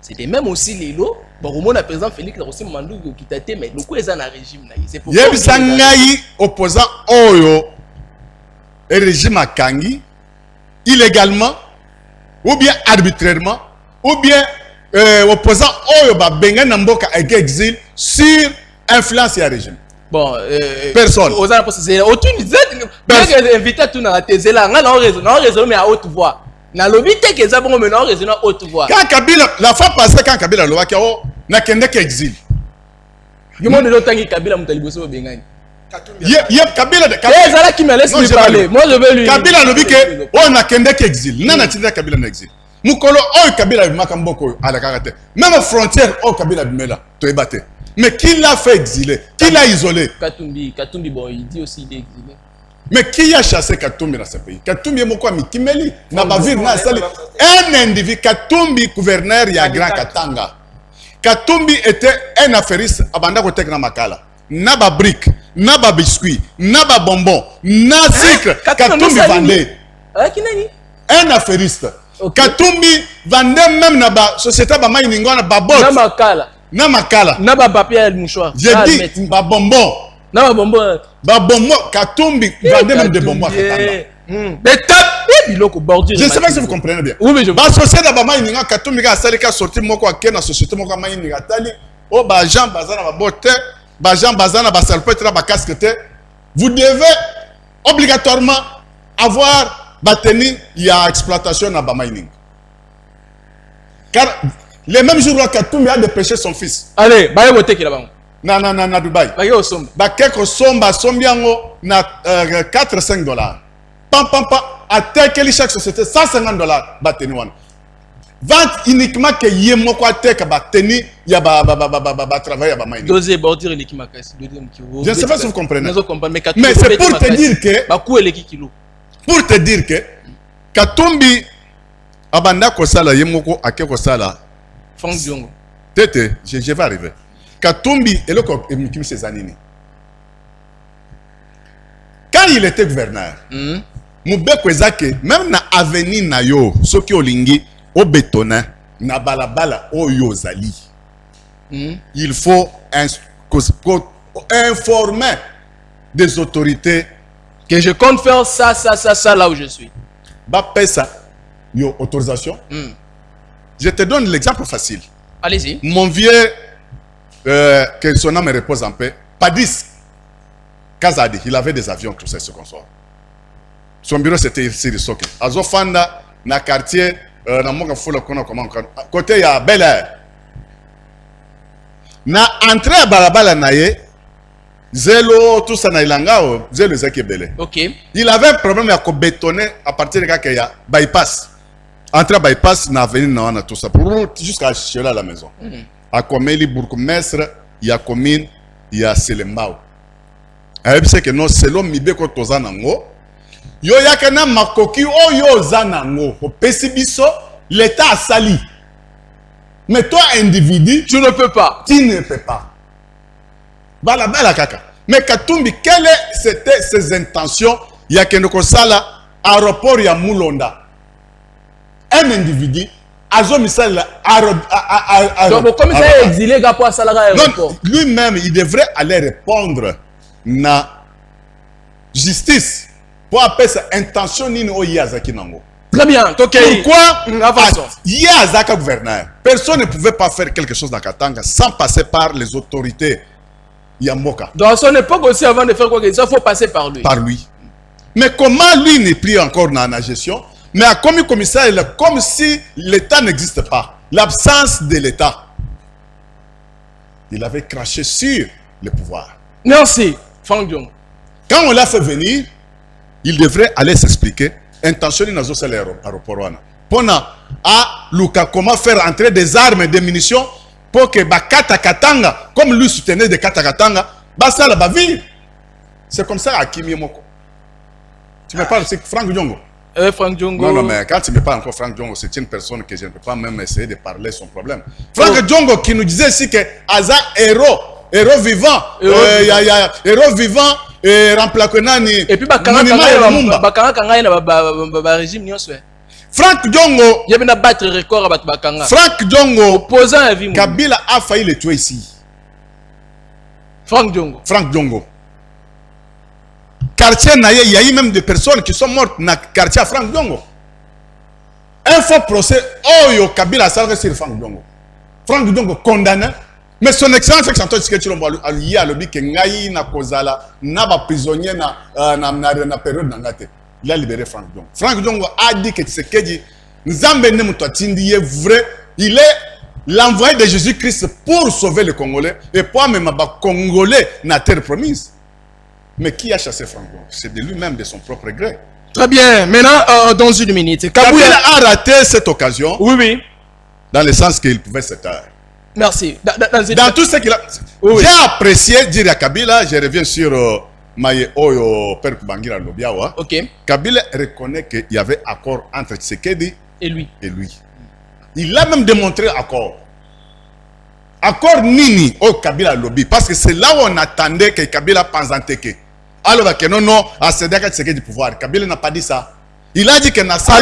C'était même aussi les lots. Bon, au moins, le président Félix a aussi mandou qui t'a été, mais le coup est dans le régime. C'est pour ça. Il y a opposant Oyo et régime à Kangi, illégalement, ou bien arbitrairement, ou bien opposant Oyo Benga Namboka avec exil sur influence et régime. Bon, personne. Aux gens c'est aucune invité tout dans la thèse là, on raison mais à haute voix. Na lobité que ça bon maintenant raison à haute voix. Quand Kabila la fois passée quand Kabila lo wakao na kende ke exil. Du monde de tangi Kabila mutaliboso bengani. Yep Kabila de Kabila ça là qui me laisse lui parler. Moi je veux lui. Kabila lobi ke on na kende ke exil. Nana tinda Kabila na exil. Mukolo o Kabila makamboko à la karate. Même frontière o Kabila bimela to ebate. Mais qui l'a fait exiler? Qui l'a isolé? Katumbi, bon, il dit aussi il est exilé. Mais qui a chassé Katumbi dans ce pays? Katumbi est mon Kimeli. Un individu, Katumbi, gouverneur, il y a Grand Katanga. Katumbi était un affairiste à Banda Kotek Namakala. Naba brique, naba biscuit, naba bonbon, na sucre. Katumbi vendait. Un affairiste. Katumbi vendait même dans la société de mining, Namakala. Namakala. Naba papier et mouchoir. J'ai dit, ba bonbon. Naba bonbon. Ba bonbon, Katumbi vendait même des bonbons à Katanga. Mais je ne sais pas si vous comprenez bien. Oui, mais je vois. La société de mining, Katumbi a sorti mon quoi, la société de mining, oh, ba Jean Bazana, ba botte, ba Jean Bazana, ba salpêtre, ba casquette. Vous devez obligatoirement avoir batenu, il y a exploitation dans ba mining. Car les mêmes jours où Katumbi a dépêché son fils. Allez, baye voter qui là-bas. Na Dubaï. Baye au sombe. Ba quelque somba sombiango na 4-5 dollars. Pam à tel que chaque société 150 dollars batenu wan. Vente uniquement que yemo quoi tel que batenu ya ba travailler ba mining. Doser bordir l'équipe makasi. Je ne sais pas si vous comprenez. Mais c'est pour te dire que ba coup les kilo. Pour te dire que Katumbi abanda ko sala yemo ko akeko sala Franck Diongo. Tete, je vais arriver. Katumbi et le Mikim Cézanini. Quand il était gouverneur, Moubeko Ezake, même na avenue na yo, ceux qui ont lingi, au bétonné, na balabala, au yozali. Il faut informer des autorités Que je compte faire ça là où je suis. Bah, ça, yo, autorisation. Je te donne l'exemple facile. Allez-y. Mon vieux, que son âme repose en paix, Padis Kazadi, il avait des avions, tout ça, ce qu'on soit. Son bureau, c'était ici, de Soke. Azofanda, dans le quartier, dans mon côté, il y a Bel Air. Na entrée à Balabala Naye, Zélo, tout ça, Nailanga, Zélo, Zeki Belé. Ok. Il avait un problème à bétonner à partir de quand il y a bypass. Entrée à bypass, na avenue, na tout ça, jusqu'à chez la maison. À Komeli, Bourgmestre, il y a commune, il y a Selembao. Et c'est que non, selon Mibe Kotozanango, yo yakana makoki o yo zanango, au Pessibiso, l'État a sali. Mais toi, individu, Tu ne peux pas. tu ne peux pas. Bala bala kaka. Mais Katumbi, quelles étaient ses intentions? Il y a qu'un sala aéroport ya Moulonda. Un individu, azo misal Donc, comme ça est exilé, gars, pour salaire aéroport. lui-même, il devrait aller répondre na justice pour appeler sa intention nini o yazaki nango. Très bien. Okay. Pourquoi Avançons. Yazaka gouverneur, personne ne pouvait pas faire quelque chose dans Katanga sans passer par les autorités Yamboka. Dans son époque aussi, avant de faire quoi que ce soit, il faut passer par lui. Par lui. Mais comment lui n'est pris encore dans la gestion? Mais à comme commissaire, il est comme si l'État n'existe pas. L'absence de l'État. Il avait craché sur le pouvoir. Merci, Franck Diong. Quand on l'a fait venir, il devrait aller s'expliquer. Intentionné dans l'aéroport. Pona à Luka, comment faire entrer des armes et des munitions pour que Bakata Katanga, comme lui soutenait de Kata Katanga, ça la baville. C'est comme ça à Kimi Moko. Tu me parles, c'est Franck Diongo. Franck Diongo. Non, mais quand tu me parles encore Franck Diongo, c'est une personne que je ne peux pas même essayer de parler son problème. Franck Diongo qui nous disait ici que Aza héros vivant, héros vivant, et remplaquenani. Et puis, Bakanga Kangai na régime nyonso. Franck Diongo. Il y a battre record à Bakanga. Franck Diongo. Opposant à vie. Kabila a failli le tuer ici. Franck Diongo. Franck Diongo. Quartier Naye, il y a eu même des personnes qui sont mortes dans le quartier à Franck Diongo. Un faux procès, oh yo Kabila a salvé sur Franck Diongo. Franck Diongo condamné. Mais son excellence fait que Santos Sketchulombo a lié à l'objet que Ngaï na Kozala n'a pas prisonnier na période d'angate. Il a libéré Franck Diongo. Franck Diongo a dit que Tshisekedi Nzambe ne mutotindi est vrai. Il est l'envoyé de Jésus-Christ pour sauver les Congolais et pour même les Congolais na terre promise. Mais qui a chassé Franck Diongo? C'est de lui-même, de son propre gré. Très bien. Maintenant, dans une minute. Kabila a raté cette occasion. Oui, oui. Dans le sens qu'il pouvait se taire. Merci. Dans tout ce qu'il a... Oui. J'ai apprécié dire à Kabila, je reviens sur Maye Oyo, Père Kubangira Lobiawa. Ok. Kabila reconnaît qu'il y avait accord entre Tshisekedi et lui. Il a même démontré accord. Accord Nini au Kabila Lobby. Parce que c'est là où on attendait que Kabila pense en teke. Alors que non, à Sédaka Tshisekedi du pouvoir. Kabila n'a pas dit ça. Il a dit que Nasa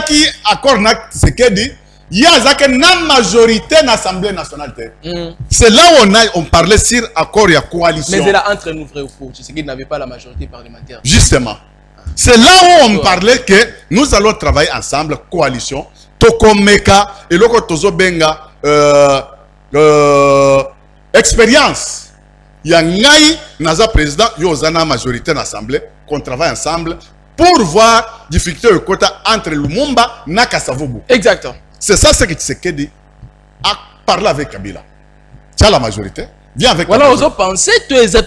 qui accord na Tshisekedi. Il y a une majorité dans l'Assemblée nationale. C'est là où on parlait sur accord et coalition. Mais c'est là entre nous, vrai ou faux. Tu sais qu'il n'avait pas la majorité parlementaire. Justement. C'est là où on parlait que nous allons travailler ensemble, coalition. Tokomeka et Loko Tozo Benga, expérience. Il y a Ngaï, Naza président, il y a une majorité dans l'Assemblée, qu'on travaille ensemble pour voir difficulté au côté entre Lumumba et Nakasavubu. Exactement. C'est ça ce que Tshisekedi a parlé avec Kabila. Tu as la majorité. Viens avec Kabila. Voilà, on pensait c'est ça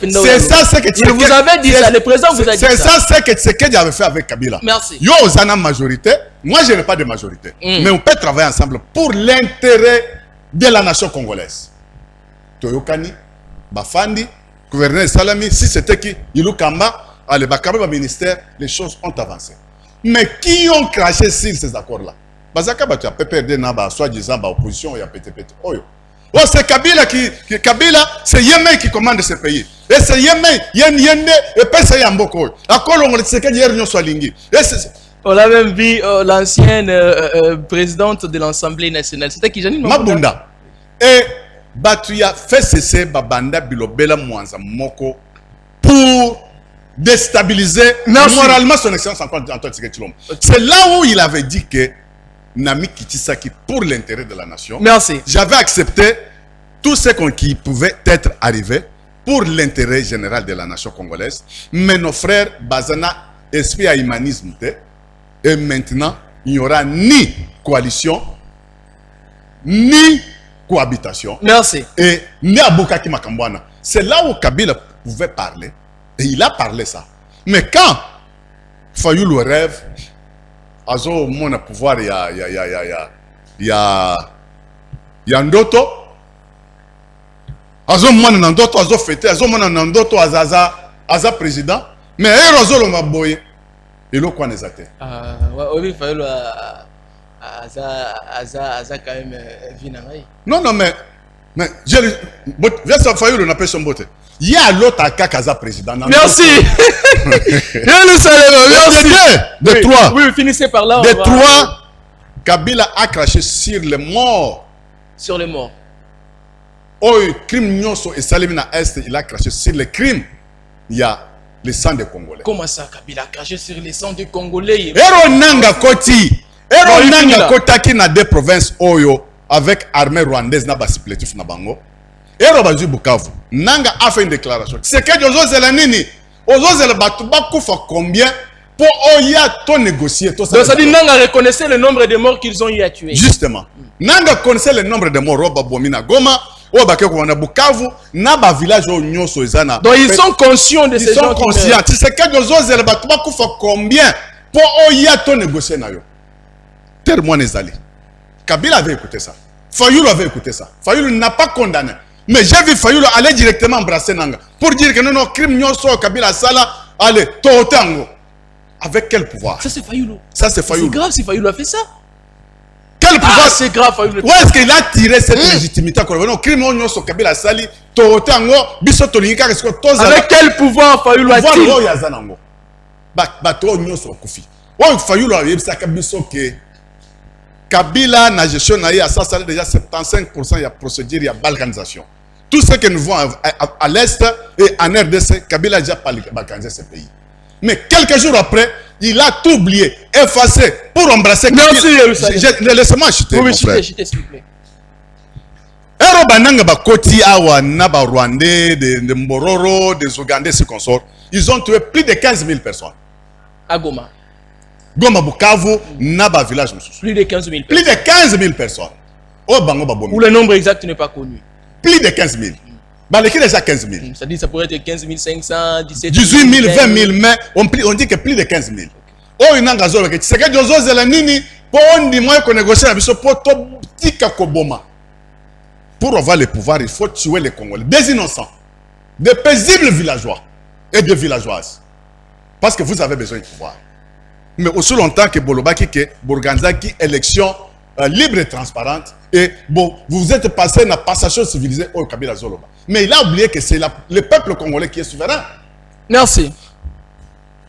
ce que Tshisekedi... vous avez dit ça, le président vous a dit ça. C'est ça ce que Tshisekedi avait fait avec Kabila. Merci. Yo, Zana majorité. Moi, je n'ai pas de majorité. Mais on peut travailler ensemble pour l'intérêt de la nation congolaise. Toyokani, Bafandi, gouverneur Salami, si c'était qui, Ilou Kamba, allez, Bakaba, ministère, les choses ont avancé. Mais qui ont craché sur ces accords-là? Bazaka tu as PPRD naba soi-disant opposition et PTPT. Oh c'est Kabila Kabila c'est Yémen qui commande ce pays. Et c'est Yémen et pesa Yamboko. Accord on le sait que hier nous soit lingi. On a même vu l'ancienne présidente de l'Assemblée nationale. C'était qui Janine Mabunda. Et Batuya fait cesser Babanda Bilobela Mwanza Moko pour déstabiliser moralement son excellence Antoine Tshisekedi Tshilombo. C'est là où il avait dit que Nami Kitisaki, pour l'intérêt de la nation, merci. J'avais accepté tout ce qui pouvait être arrivé pour l'intérêt général de la nation congolaise. Mais nos frères, Bazana, esprit à humanisme, et maintenant, il n'y aura ni coalition, ni cohabitation. Merci. Et ni Abukaki Makambwana. C'est là où Kabila pouvait parler. Et il a parlé ça. Mais quand Fayoulou rêve, Azo mon pouvoir, il y a Ndoto. Azo mon Ndoto, Azo fêté, Azo mon Ndoto, Aza président. Mais Azo le maboye. Et l'eau quoi n'est athée. Oui, Fayoulou Aza quand même vinamai. Non, mais je Fayoulou n'a pas son beauté. Il y a l'autre à Kakaza président. Merci. De trois. Oui, finissez par là. De trois, Kabila a craché sur les morts. Sur les morts. Oh, crime Nyonso et Salimina Est, il a craché sur les crimes. Il y a le sang des Congolais. Comment ça, Kabila a craché sur les sangs des Congolais? Ero Nanga Koti. Ero Nanga Kotaki na des provinces Oyo avec armée rwandaise na basipletif na bango. Ero Bazu Bukavu. Nanga a fait une déclaration. C'est que Ozo Zelanini. Ozo Zelabatuba Koufa combien pour Oya to négocier. Donc ça dit Nanga reconnaissait le nombre de morts qu'ils ont eu à tuer. Justement. Nanga connaissait le nombre de morts. Roba Bomina Goma. Oba Kekwana Bukavu. Naba village au Nyoso Ezana. Donc ils sont conscients de ces gens. Ils sont conscients. C'est que Ozo Zelabatuba Koufa combien pour Oya to négocier na yo. Terre-moi Nezali. Kabila avait écouté ça. Fayoulou avait écouté ça. Fayoulou n'a pas condamné. Mais j'ai vu Fayoulou aller directement embrasser Nanga. Pour dire que non, crime Nyonso, Kabila Sala, allez, Tohotango. Avec quel pouvoir? Ça c'est Fayoulou. Ça c'est Fayoulou. C'est grave si Fayoulou a fait ça. Quel pouvoir? C'est grave Fayoulou. Où est-ce qu'il a tiré cette légitimité? Non, crime Nyonso, Kabila Sali, Tohotango, Bissotolika, avec quel pouvoir Fayoulou a tiré? Bato Nyonso Koufi. Ouais, Fayoulou a eu ça, Kabila na gestion na à ça déjà 75%, il y a procédure, il y a balkanisation. Tout ce que nous voyons à l'Est et en RDC, Kabila a déjà balkanisé ce pays. Mais quelques jours après, il a tout oublié, effacé pour embrasser Kabila. Laissez-moi acheter, mon frère. S'il vous plaît. Ero bananga bakoti awa na ba Rwandais, de Mbororo, des Ougandais, ce qu'on sort. Ils ont tué plus de 15 000 personnes. À Goma. Goma Bukavu, Naba village. Plus de 15 000 personnes. Plus de 15 000 personnes. Oh, Bango Babomi. Où le nombre exact n'est pas connu. Plus de 15 000. Bah, les qui déjà 15 000. Ça dit ça pourrait être 15 500, 17 000. 18 000, 20 000, mais on dit que plus de 15 000. Oh, il y a un gazole qui c'est que Jozo Zelanini, pour on dit moi qu'on négocie avec ce poto tika koboma. Pour avoir le pouvoir, il faut tuer les Congolais. Des innocents. Des paisibles villageois et des villageoises. Parce que vous avez besoin de pouvoir. Mais aussi longtemps que Bolobaki, que Bourganzaki, élection libre et transparente, et bon, vous êtes passé dans la passation civilisée au Kabila Zoloba. Mais il a oublié que c'est le peuple congolais qui est souverain. Merci.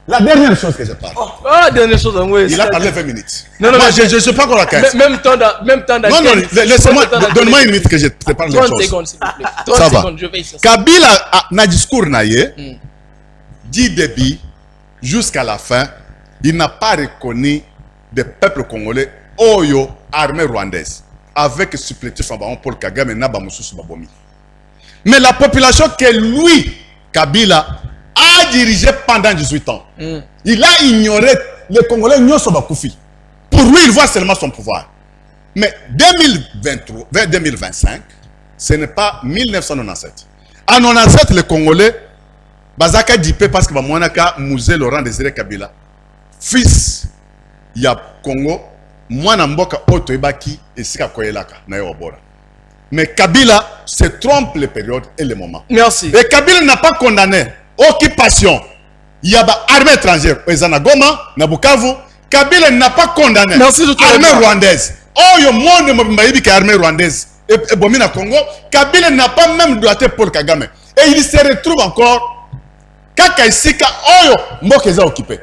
La dernière chose que je parle. La dernière chose, oui. Il a parlé 20 minutes. Non, moi, je ne suis pas encore à 15. Même temps non, laissez-moi, donne-moi une minute que je te parle des choses. 30 secondes, s'il vous plaît. 30 secondes, je vais. Kabila, dans le discours, dit débit, jusqu'à la fin, il n'a pas reconnu des peuples congolais, Oyo, armée rwandaise, avec supplétif en Paul Kagame et Nabamoussous Babomi. Mais la population que lui, Kabila, a dirigé pendant 18 ans, il a ignoré les Congolais Nyosobakoufi. Pour lui, il voit seulement son pouvoir. Mais 2025, ce n'est pas 1997. En 1997, les Congolais, Bazaka Dipé, parce que Bamonaka Mouzé Laurent Désiré Kabila, fils, il y a Congo, moi Namboka Otoibaki et Sika Koyelaka, Nayorobora. Mais Kabila se trompe les périodes et les moments. Merci. Et Kabila n'a pas condamné occupation. Il y a armée étrangère, Goma, Nabukavu. Kabila n'a pas condamné armée rwandaise. Oh, il y a monde qui est armée rwandaise. Et Bomina Congo, Kabila n'a pas même doigté Paul Kagame. Et il se retrouve encore.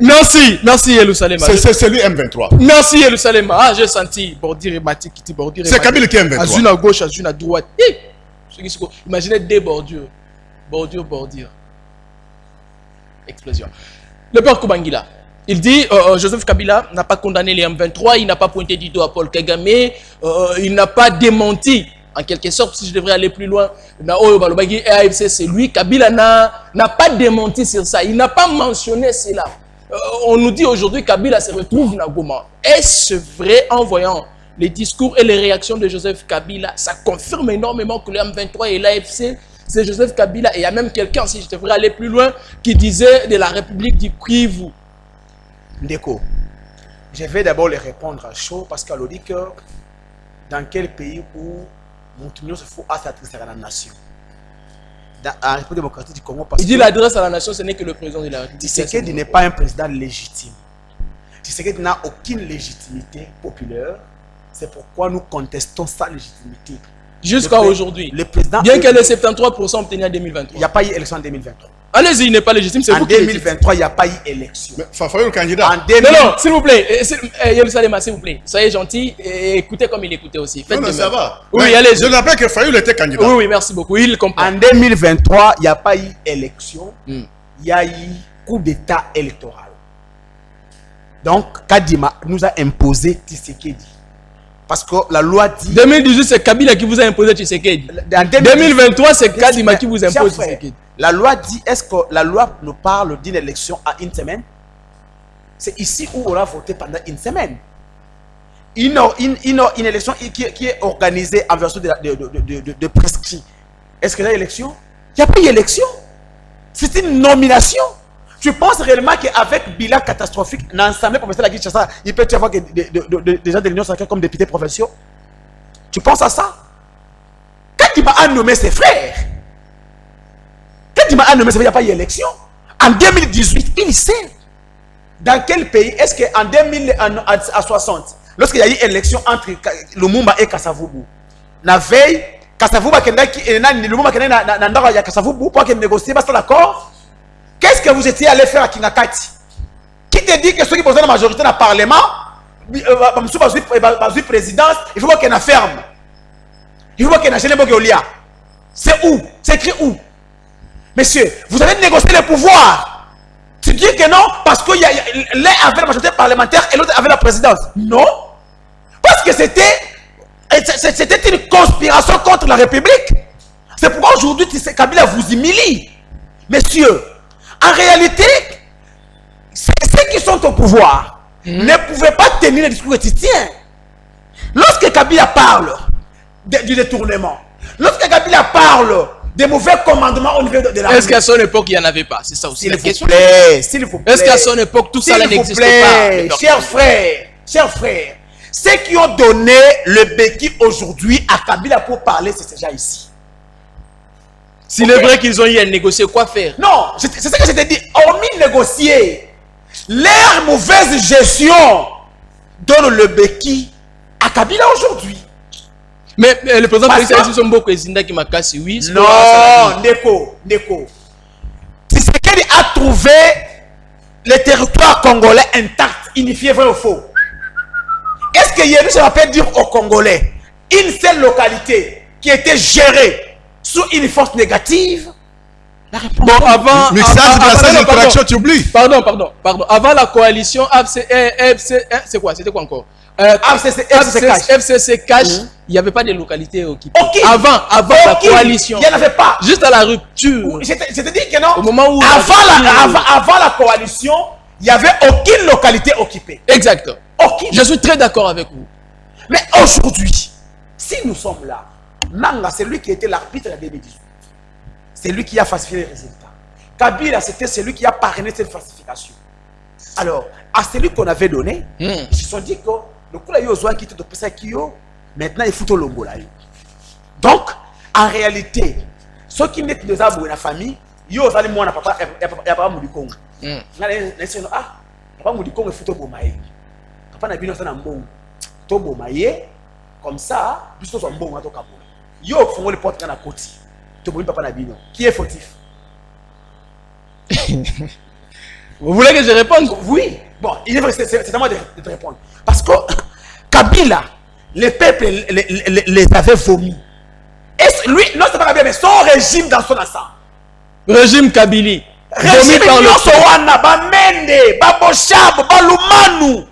Merci, merci Yerusalem. C'est celui M23. Merci Yerusalem. Ah, j'ai senti Bordir et Mati qui Bordir. C'est Kabila qui est M23. Azune à gauche, Azune à droite. Imaginez des bordures. Bordure. Explosion. Le père Kubangila, il dit Joseph Kabila n'a pas condamné les M23, il n'a pas pointé du doigt à Paul Kagame, il n'a pas démenti, en quelque sorte, si je devrais aller plus loin, c'est lui, Kabila n'a pas démenti sur ça, il n'a pas mentionné cela. On nous dit aujourd'hui Kabila se retrouve dans Goma. Est-ce vrai en voyant les discours et les réactions de Joseph Kabila? Ça confirme énormément que le M23 et l'AFC, c'est Joseph Kabila. Et il y a même quelqu'un, si je devrais aller plus loin, qui disait de la République du Kivu. Ndeko, je vais d'abord les répondre à chaud parce qu'elle dit que dans quel pays où Montignon se fout à s'adresser à la nation? Dans la République démocratique du Congo. Il dit l'adresse à la nation, ce n'est que le président de la République. Tshisekedi n'est pas un président légitime. Tshisekedi n'a aucune légitimité populaire. C'est pourquoi nous contestons sa légitimité. Jusqu'à aujourd'hui. Bien que les 73% obtenus en 2023. Il n'y a pas eu élection en 2023. Allez-y, il n'est pas légitime, c'est vous qui. En 2023, il n'y a pas eu élection. Mais Fafayo le candidat. Non, s'il vous plaît. Yerusalem, s'il vous plaît. Soyez gentil et écoutez comme il écoutait aussi. Faites non, ça va. Oui, allez. Je rappelle que Fafayo était candidat. Oui, oui, merci beaucoup. Il comprend. En 2023, il n'y a pas eu élection. Il y a eu coup d'état électoral. Donc, Kadima nous a imposé Tshisekedi. Parce que la loi dit... 2018, c'est Kabila qui vous a imposé Tshisekedi. En 2023, c'est Kadima qui vous impose Tshisekedi. La loi dit, est-ce que la loi nous parle d'une élection à une semaine? C'est ici où on a voté pendant une semaine. Une élection qui est organisée en version de prescrit. Est-ce qu'il y a élection? Il n'y a pas eu élection. C'est une nomination. Tu penses réellement qu'avec bilan catastrophique, dans l'Assemblée professionnelle de Kinshasa, il peut y avoir des gens de l'Union sacrée comme députés provinciaux? Tu penses à ça? Quand il m'a nommé ses frères, il n'y a pas eu élection. En 2018, il sait. Dans quel pays est-ce qu'en 2060, lorsqu'il y a eu élection entre Lumumba et Kasavubu, la veille, Kasavubu Lumumba a Kasavubu pour qu'il négocie, pas d'accord? Qu'est-ce que vous étiez allé faire à Kingakati? Qui te dit que ceux qui posent la majorité dans le Parlement, la présidence, il faut qu'il y ait une ferme. Il faut qu'il y ait une Génébogolia. C'est où? C'est écrit où? Messieurs, vous avez négocié le pouvoir. Tu dis que non parce que l'un avait la majorité parlementaire et l'autre avait la présidence. Non. Parce que c'était une conspiration contre la République. C'est pourquoi aujourd'hui, Kabila vous humilie. Messieurs, en réalité, ceux qui sont au pouvoir ne pouvaient pas tenir le discours que tu tiens. Lorsque Kabila parle du détournement, lorsque Kabila parle des mauvais commandements au niveau de la... Est-ce qu'à son époque, il n'y en avait pas? C'est ça aussi la question. S'il vous plaît. Est-ce qu'à son époque, tout ça n'existait pas? Chers frères, ceux qui ont donné le béquille aujourd'hui à Kabila pour parler, c'est ces gens ici. S'il est vrai qu'ils ont eu à négocier, quoi faire? Non, c'est ce que je t'ai dit. Hormis négocier, leur mauvaise gestion donne le béquille à Kabila aujourd'hui. Mais le président Félix Tshisekedi Zinda qui m'a cassé, oui. Non, Neko. Tshisekedi a trouvé le territoire congolais intact, unifié, vrai ou faux? Est-ce que Yérusalem va pas dire aux Congolais une seule localité qui était gérée sous une force négative? La réponse. Bon, avant. Message de la scène d'interaction, tu oublies. Pardon. Avant la coalition c'est quoi? C'était quoi encore? FCC Cash, il n'y avait pas de localité occupée. Avant la coalition. Il n'y en avait pas. Juste à la rupture. Je te dis que non. Au moment où avant la coalition, il n'y avait aucune localité occupée. Exact. Aucune. Je suis très d'accord avec vous. Mais aujourd'hui, si nous sommes là, Nanga, c'est lui qui était l'arbitre en 2018. C'est lui qui a falsifié les résultats. Kabila, c'était celui qui a parrainé cette falsification. Alors, à celui qu'on avait donné, ils se sont dit que le coup là, il y a quitté de Pesakio, maintenant il faut le longo là. Donc, en réalité, ceux qui mettent des arbres dans la famille, il y a aussi moi, papa, papa Moudikongo. Papa Moudikongo, il faut le bomaye. Papa n'a bien ça dans le bon. To bomaye, comme ça, plus que son bon, on a tout capé. Il y a au les portes dans la côte. To bomaye, papa n'a bien. Qui est fautif? Vous voulez que je réponde? Oui. Bon, il est vrai, c'est à moi de te répondre. Parce que Kabila, le peuple les avait vomis. Et lui, non, c'est pas Kabila, mais son régime dans son ensemble. Régime Kabili. Vomi par le nyonso wana bamende baboshabo balumanu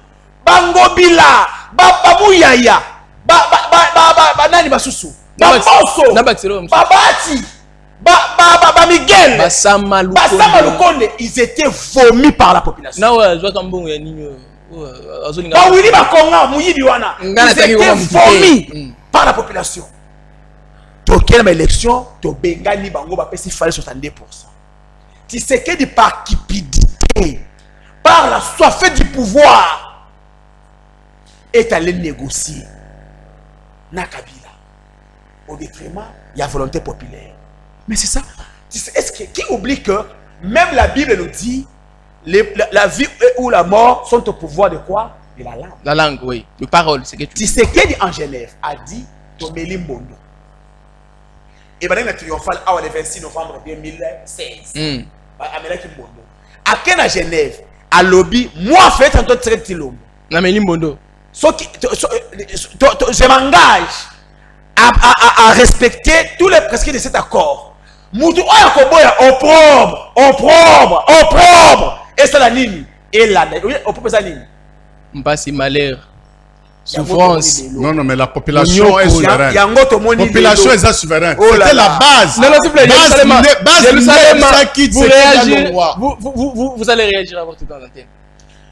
bangobila bamuyaya banani basusu bamoso babati Miguel Basama Lukonde, ils étaient vomis par la population. Ils étaient vomis par la population. Toquel ma élection, to bengani bango ba pesi fallait 62%. Tu sais que par cupidité, par la soif du pouvoir, est allé négocier na Kabila au détriment il y a volonté populaire. Mais c'est ça. Est-ce que qui oublie que même la Bible nous dit la vie ou la mort sont au pouvoir de quoi? De la langue. La langue, oui. De parole, c'est que tu dis. Tshisekedi en Genève a dit Tomeli Mbondo. Et maintenant, le triomphal le 26 novembre 2016. Amérique Mbondo. À quel à Genève, à lobby, moi fait un autre trait de Tilombo. Nameli Mbondo. Je m'engage à respecter tous les prescrits de cet accord. Moutou opprobre. Et c'est la ligne. Et là, opprobre ça ligne. Mbasi malheur. Souffrance. Non, mais la population est souveraine. La population est souveraine. Oh c'était la base. Non, s'il vous plaît, vous allez réagir à votre temps d'antenne.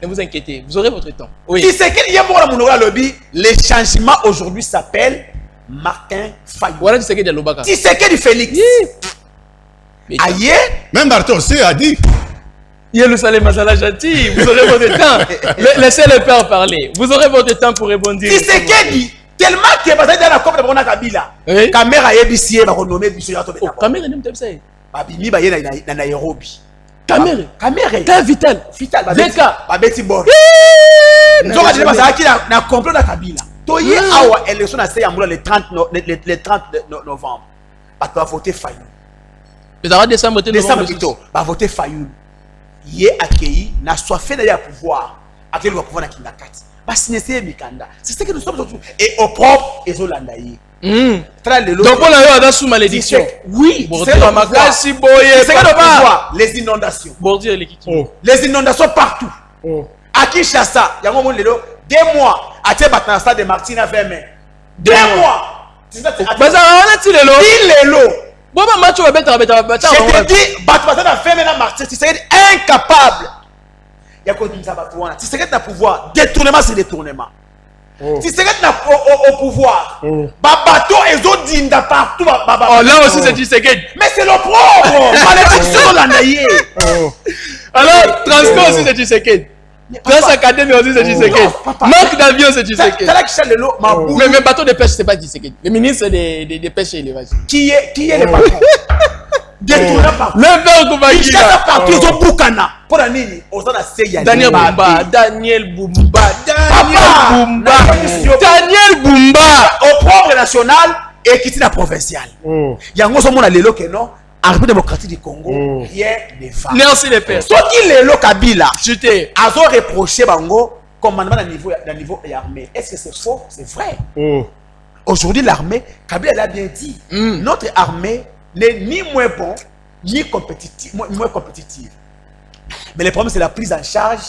Ne vous inquiétez, vous aurez votre temps. Oui. Qui c'est qu'il y a pour la monogra lobby? Les changements aujourd'hui s'appellent Martin Fayou. Voilà, tu sais qu'il y a Lobaka. Tu sais qu'il y a Félix. Aïe. Même Martin aussi a dit. Yerusalem Masala gentil, vous aurez votre temps. Laissez le père parler. Vous aurez votre temps pour répondre. Tu sais qu'il dit tellement qu'il est passé dans la COP de Brona Kabila. Caméra ABC va renommer Bissou. Caméra n'est pas ça. Babimi ba yena na Nairobi. Caméra. T'as Vital. Veka. Babeti Bor. Nous avons dit que na complot na Kabila. Toye awa élection na Seyamula le 30 novembre. Ba va voter Fayou. Décembre plutôt. Va voter Fayou. Il est accueilli, n'a soit fait d'ailleurs pouvoir, accueilli le pouvoir dans Kindakati. C'est ce que nous sommes aujourd'hui. Et au propre, et au landaï. Donc on a eu sous malédiction. Oui, c'est les inondations. Les inondations partout. À Kinshasa, il y a un moment 2 mois. À Tchebatana de Martine à 20 mai. 2 mois. Il est l'eau. Je te dis, tu serais incapable. Il y a quoi tu serais dans pouvoir. Détournement, c'est détournement. Tu serais au pouvoir. Bateau et autres dinda partout. Là aussi, c'est du Tshisekedi. Mais c'est l'opprobre. Malédiction la naïe. Alors, transport aussi, c'est du Tshisekedi. Prince Académie aussi, c'est du Tshisekedi. Manque d'avion, c'est du Tshisekedi. Mais bateau de pêche, c'est pas du Tshisekedi. Le ministre des pêches et élevage. Qui est le patron? Détourné partout. Le père Koubaki. Il chante partout, ils ont Boukana. Pour la nini, on s'en a essayé. Daniel Boumba. Au propre national et qui est la provinciale. Il y a un gros monde à l'élo que non. En République démocratique du Congo, rien ne va. Merci les pères. Ce qui est le Kabila, a reproché Bango commandement d'un niveau armé. Est-ce que c'est faux? C'est vrai. Aujourd'hui, l'armée, Kabila l'a bien dit, notre armée n'est ni moins bon, ni moins compétitive. Mais le problème, c'est la prise en charge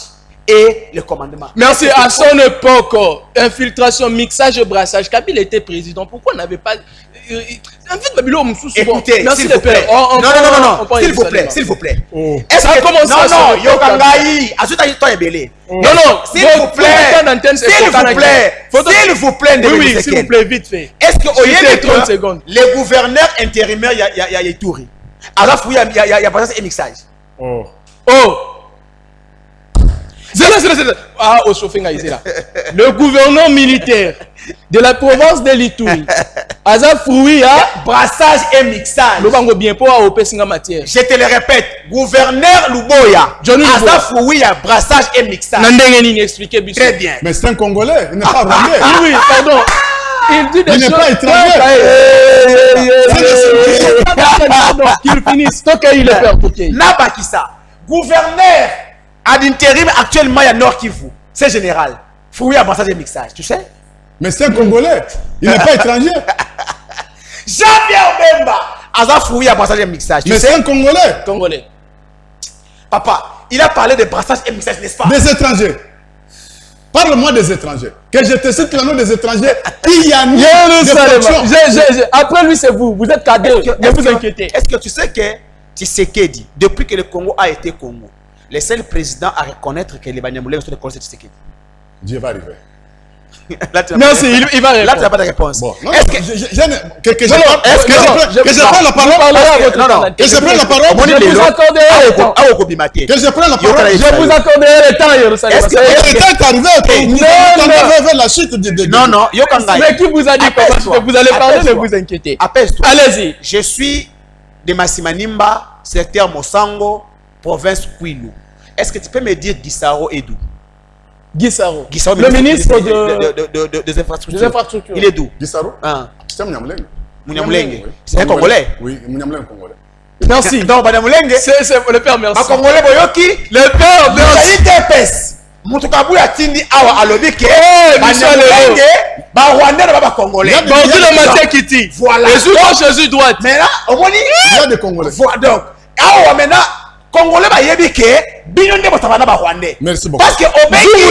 et le commandement. Merci. À son époque, infiltration, mixage, brassage, Kabila était président. Pourquoi on n'avait pas... En fait, écoutez, merci s'il vous plaît. Non, s'il vous plaît. Est-ce que commence à non, Yokangaï, s'il vous plaît, oui, s'il vous plaît, vite fait. Est-ce que au 30 secondes, les gouverneurs intérimaires, il y a Touri. Alors, il y a pas un mixage. Ah, au chauffeur ici là. Le gouverneur militaire de la province de l'Ituri, Azaf Frouia, brassage et mixage. Le bango bien pour au Pessinga matière. Je te le répète, gouverneur Luboya, Azaf Frouia, brassage et mixage. Nandengeni expliquer bien. Très bien. Mais c'est un Congolais, il n'est pas rwandais. Oui, pardon. Il dit des choses. Il n'est pas étranger. Pardon, qu'il finisse. Tant qu'il est peur pour qu'il. Nabakissa, gouverneur à l'intérim actuellement, il y a Nord Kivu. C'est général. Fouiller à brassage et mixage, tu sais? Mais c'est un Congolais. Il n'est pas étranger. Jean-Pierre Bemba. Aza fouiller à brassage et mixage. Mais c'est un Congolais. Congolais. Papa, il a parlé de brassage et mixage, n'est-ce pas? Des étrangers. Parle-moi des étrangers. Que je te cite le nom des étrangers. Il y a ni Après lui, c'est vous. Vous êtes cadre. Ne vous inquiétez. Est-ce que tu sais que Tshisekedi, depuis que le Congo a été Congo, le seul président à reconnaître que les Banyamulés sont des conseils de Tshisekedi? Dieu va arriver. Merci, il va répondre. Là, tu n'as pas de réponse. Bon, non, est-ce que je prends la parole? Que je prenne la parole? Je vous accorderai le temps. Que je prenne la parole? Je vous accorderai le temps, Yerusalem. Est-ce que le temps est arrivé vers la chute de... Non, non. Mais qui vous a dit que vous allez parler, ne vous inquiétez. Apaise-toi. Allez-y. Je suis de Massimanimba, secteur Mosango, province Kwilu. Est-ce que tu peux me dire Gisaro Edou? Gisaro, le ministre des infrastructures. Il est d'où? Gisaro? C'est Mouniamulenge. Mouniamulenge. C'est un Congolais? Oui, Mouniamulenge Congolais. Merci. Donc, Mouniamulenge, c'est le père, merci. Congolais Boyoki, le père, merci. Mutukabu atindi awa alobi ke Mouniamulenge ba Rwandais ba Congolais. Bordi le matin Kiti. Voilà. Jésus droite. Mais là, au moins il y a des Congolais. Donc, awa maintenant Congolais ba yebi ke bino ndebo tabana ba Rwandais. Merci beaucoup. Parce que au pays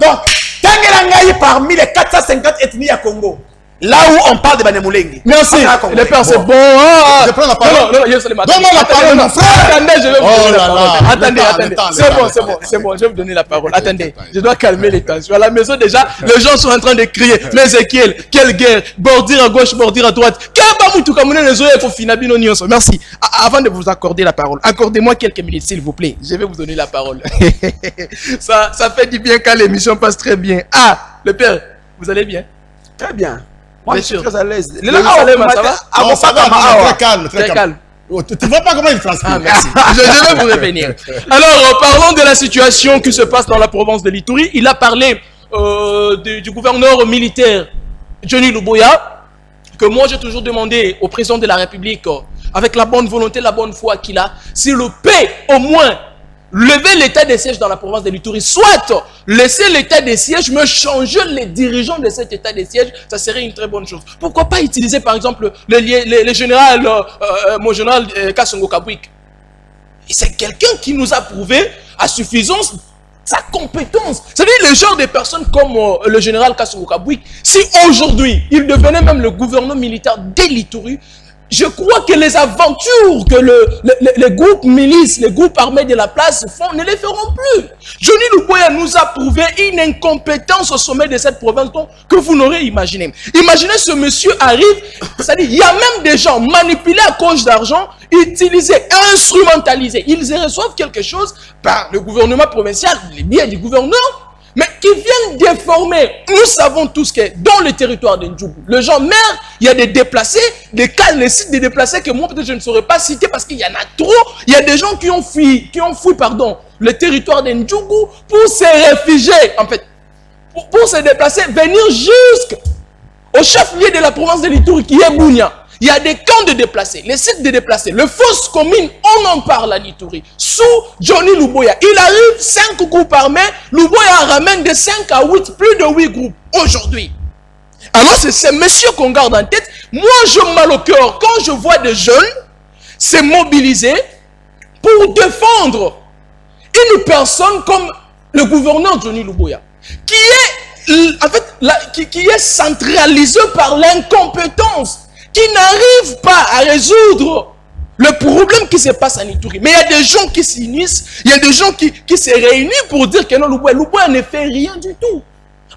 donc tangela ngai parmi les 450 ethnies à Congo. Là où on parle de Banyamulenge. Merci. Le père, c'est bon. Je prends la parole. Non, donne-moi la parole, mon frère. Attendez, je vais vous donner la parole. Attendez. Attends, C'est bon, je vais vous donner la parole. Attendez, je dois calmer les tensions. À la maison, déjà, les gens sont en train de crier. Mais Ezekiel, quelle guerre. Bordir à gauche, bordir à droite. Merci. Avant de vous accorder la parole, accordez-moi quelques minutes, s'il vous plaît. Je vais vous donner la parole. Ça fait du bien quand l'émission passe très bien. Ah, le père, vous allez bien? Très bien. Moi, je suis très à l'aise. Ça va? Non, ça va, très calme. Tu ne vois pas comment il transpire. Ah, merci. Je vais vous revenir. Alors, parlons de la situation qui se passe dans la province de l'Ituri. Il a parlé du gouverneur militaire, Johnny Luboya, que moi j'ai toujours demandé au président de la République, avec la bonne volonté, la bonne foi qu'il a, s'il peut au moins lever l'état de siège dans la province de l'Ituri, soit laisser l'état de siège, mais changer les dirigeants de cet état de siège, ça serait une très bonne chose. Pourquoi pas utiliser par exemple le général, mon général Kassongo Kabwik? C'est quelqu'un qui nous a prouvé à suffisance sa compétence. C'est-à-dire les genres de personnes comme le général Kassongo Kabwik, si aujourd'hui il devenait même le gouverneur militaire de l'Ituri, je crois que les aventures que les groupes milices, les groupes armés de la place font, ne les feront plus. Johnny Luboya nous a prouvé une incompétence au sommet de cette province que vous n'aurez imaginé. Imaginez ce monsieur arrive, c'est-à-dire il y a même des gens manipulés à cause d'argent, utilisés, instrumentalisés. Ils reçoivent quelque chose par le gouvernement provincial, les biens du gouverneur, mais qui viennent déformer. Nous savons tous que dans le territoire de Ndjougou, le genre maire, il y a des déplacés, les sites de déplacés que moi peut-être je ne saurais pas citer parce qu'il y en a trop. Il y a des gens qui ont fui le territoire de Ndjougou pour se réfugier, en fait, pour se déplacer, venir jusqu'au chef-lieu de la province de l'Ituri qui est Bounia. Il y a des camps de déplacés, les sites de déplacés, le fosse commune, on en parle à Ituri. Sous Johnny Luboya, il arrive 5 groupes armés, Luboya ramène de 5 à 8, plus de 8 groupes aujourd'hui. Alors c'est ce monsieur qu'on garde en tête. Moi je me mal au cœur quand je vois des jeunes se mobiliser pour défendre une personne comme le gouverneur Johnny Luboya, qui est en fait qui est centralisé par l'incompétence, qui n'arrive pas à résoudre le problème qui se passe en Ituri. Mais il y a des gens qui s'unissent, il y a des gens qui se réunissent pour dire que non, Luboya ne fait rien du tout.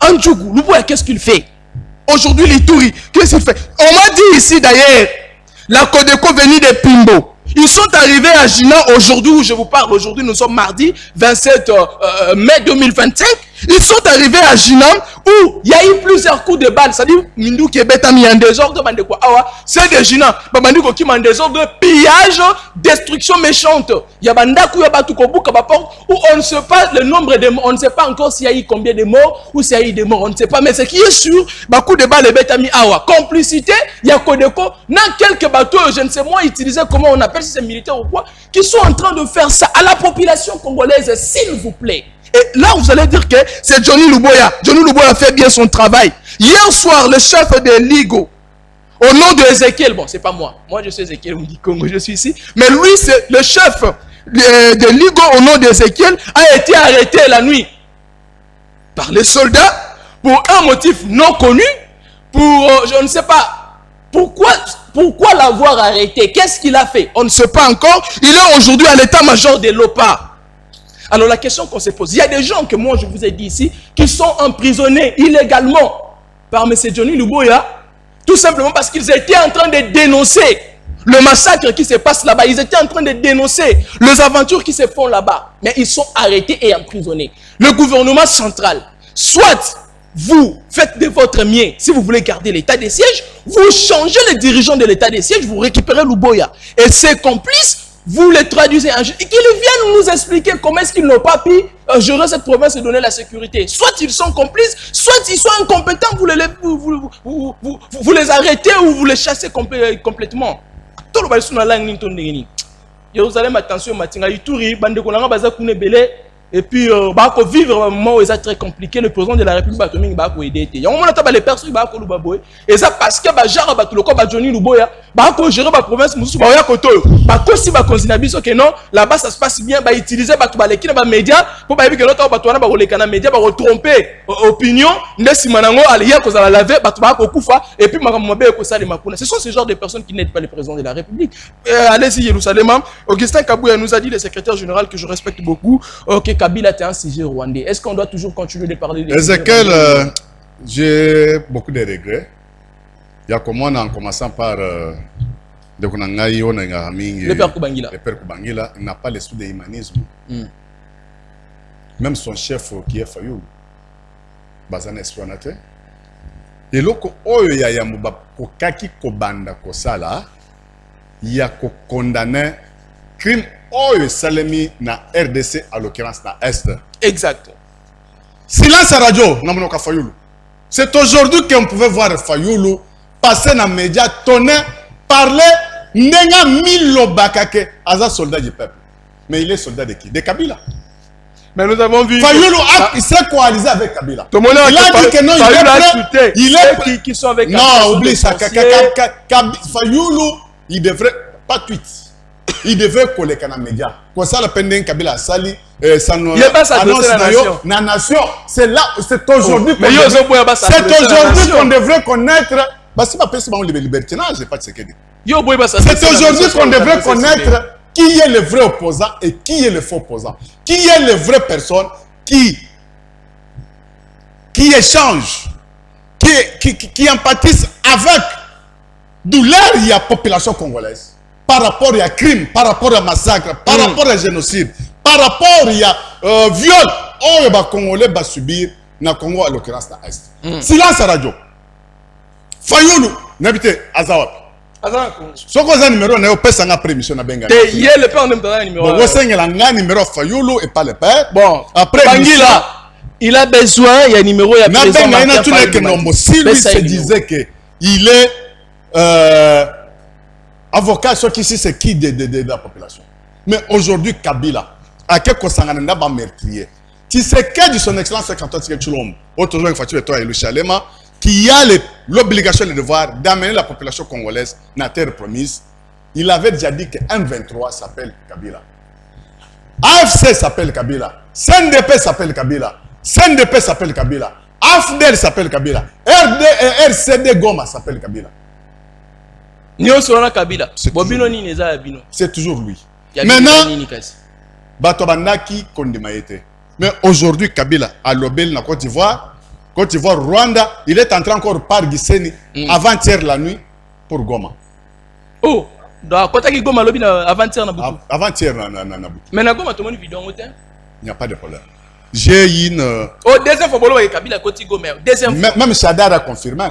En Ndjougou, Luboya, qu'est-ce qu'il fait? Aujourd'hui, l'Ituri, qu'est-ce qu'il fait? On m'a dit ici d'ailleurs, la Codeco venue de Pimbo. Ils sont arrivés à Jina aujourd'hui où je vous parle. Aujourd'hui, nous sommes mardi 27 mai 2025. Ils sont arrivés à Jina où il y a eu plusieurs coups de balle. C'est-à-dire, Mindou qui est mis en désordre, c'est de Jina. Bandiko qui est en désordre, pillage, destruction méchante. Il y a Bandakou, il y a Batukobu, où on ne sait pas le nombre de morts. On ne sait pas encore s'il y a eu combien de morts ou s'il y a eu des morts. On ne sait pas. Mais ce qui est sûr, coup de balle, complicité, il y a Kodeko, dans quelques bateaux, je ne sais moi utiliser comment on appelle ces militaires ou quoi, qui sont en train de faire ça à la population congolaise, s'il vous plaît. Et là, vous allez dire que c'est Johnny Luboya. Johnny Luboya fait bien son travail. Hier soir, le chef de Ligo, au nom de Ezekiel, bon, c'est pas moi. Moi, je suis Ezekiel, on dit Congo, je suis ici. Mais lui, c'est le chef de Ligo au nom d'Ézéchiel a été arrêté la nuit par les soldats pour un motif non connu, pour je ne sais pas pourquoi l'avoir arrêté, qu'est-ce qu'il a fait, on ne sait pas encore. Il est aujourd'hui à l'état-major de l'OPA. Alors la question qu'on se pose, il y a des gens que moi je vous ai dit ici qui sont emprisonnés illégalement par M. Johnny Luboya, tout simplement parce qu'ils étaient en train de dénoncer le massacre qui se passe là-bas. Ils étaient en train de dénoncer les aventures qui se font là-bas. Mais ils sont arrêtés et emprisonnés. Le gouvernement central, soit vous faites de votre mieux, si vous voulez garder l'état des sièges, vous changez les dirigeants de l'état des sièges, vous récupérez Luboya. Et ses complices, vous les traduisez en jeu. Et qu'ils viennent nous expliquer comment est-ce qu'ils n'ont pas pu gérer cette province et donner la sécurité. Soit ils sont complices, soit ils sont incompétents, vous les arrêtez ou vous les chassez complètement. Tout le monde est dans la langue. Jérusalem, attention, Matinga, Ituri, Bande Kolanga, Baza Kune Bele. Et puis, bako vivre un moment où c'est très compliqué, le président de la République va aider. Il y a un moment où les personnes vont aider. Et ça parce que Bajara Batuloko Bajoni Luboya, bako gérer la province, Moussou Baya Koto. Bako si ba considérer que non, là-bas ça se passe bien, ba utiliser ba tubaleki na ba média pour ba que l'autre batouana ba rolekana média ba tromper opinion, ndesi manango aliya ko za laver ba tubako kufa et puis makamombe ko sale makuna. Ce sont ce genre de personnes qui n'aident pas le président de la République. Allez-y Jérusalem, Augustin Kabouya nous a dit, le secrétaire général que je respecte beaucoup, que Kabila était un sujet rwandais. Est-ce qu'on doit toujours continuer de parler de Ezekiel, j'ai beaucoup de regrets. Il y a comment en commençant par le père Kubangila. Le père Kubangila n'a pas l'esprit de humanisme. Même son chef qui est Fayou, Bazan Esplanateur. Et loko oyo ya yamuba kokaki kobanda kosala, il y a condamné crime Oyo Salemi na RDC, à l'occurrence na Est. Exact. Silence à radio, Namonoka Fayoulou. C'est aujourd'hui qu'on pouvait voir Fayoulou passer dans les médias, tonner, parler, n'enga mille bakake, Aza soldat du peuple. Mais il est soldat de qui? De Kabila. Mais nous avons vu. Fayoulou il s'est coalisé avec Kabila. Il a dit que non, il est prêt. Qui sont avec non, oublie ça. Fayoulou, il devrait pas tweet. Il devait coller dans les médias. Comme ça, la peine Kabila Sali, la nation. C'est là, c'est aujourd'hui qu'on devrait connaître. C'est aujourd'hui qu'on devrait connaître qui est le vrai opposant et qui est le faux opposant. Qui est les vraies personnes qui échangent, qui empathissent avec douleur il y a population congolaise. Par rapport à crime, par rapport à massacre, par rapport à génocide, par rapport à viol, on va Congolais va subir na Congo à l'occurrence na Est. Silence à radio. Fayoulou, n'habitez Azawat. Soko za numéro na opesa nga prémission na benga. Te yé le père n'aime numéro. Bon, c'est nga numéro Fayoulou et pas le père. Bon, après Bangila, il a besoin, il y a numéro, il y a président. Na benga tous les que nombo. Si lui se disait que il est avocat, ce qui c'est qui de la population. Mais aujourd'hui, Kabila, à quel point ça n'a pas meurtrier. Tu sais que de son excellence 54 Tchulom, autre chose que toi et Luchalema, qui a l'obligation et le devoir d'amener la population congolaise dans la terre promise. Il avait déjà dit que M23 s'appelle Kabila. AFC s'appelle Kabila. CNDP s'appelle Kabila. CNDP s'appelle Kabila. AFDEL s'appelle Kabila. RCD Goma s'appelle Kabila. C'est toujours lui. Maintenant, Batobandaki Kondimaete. Mais aujourd'hui, Kabila, à l'Obel, na Côte d'Ivoire, Rwanda, il est entré encore par Giseni avant-hier la nuit pour Goma. Oh, donc, Goma avant-hier na Boutou. Avant-hier na Boutou. Mais na Goma, tout le monde vidéo. Il n'y a pas de problème. J'ai une. Oh, deuxième fois, Kabila Côte Goma. Même Chadar a confirmé.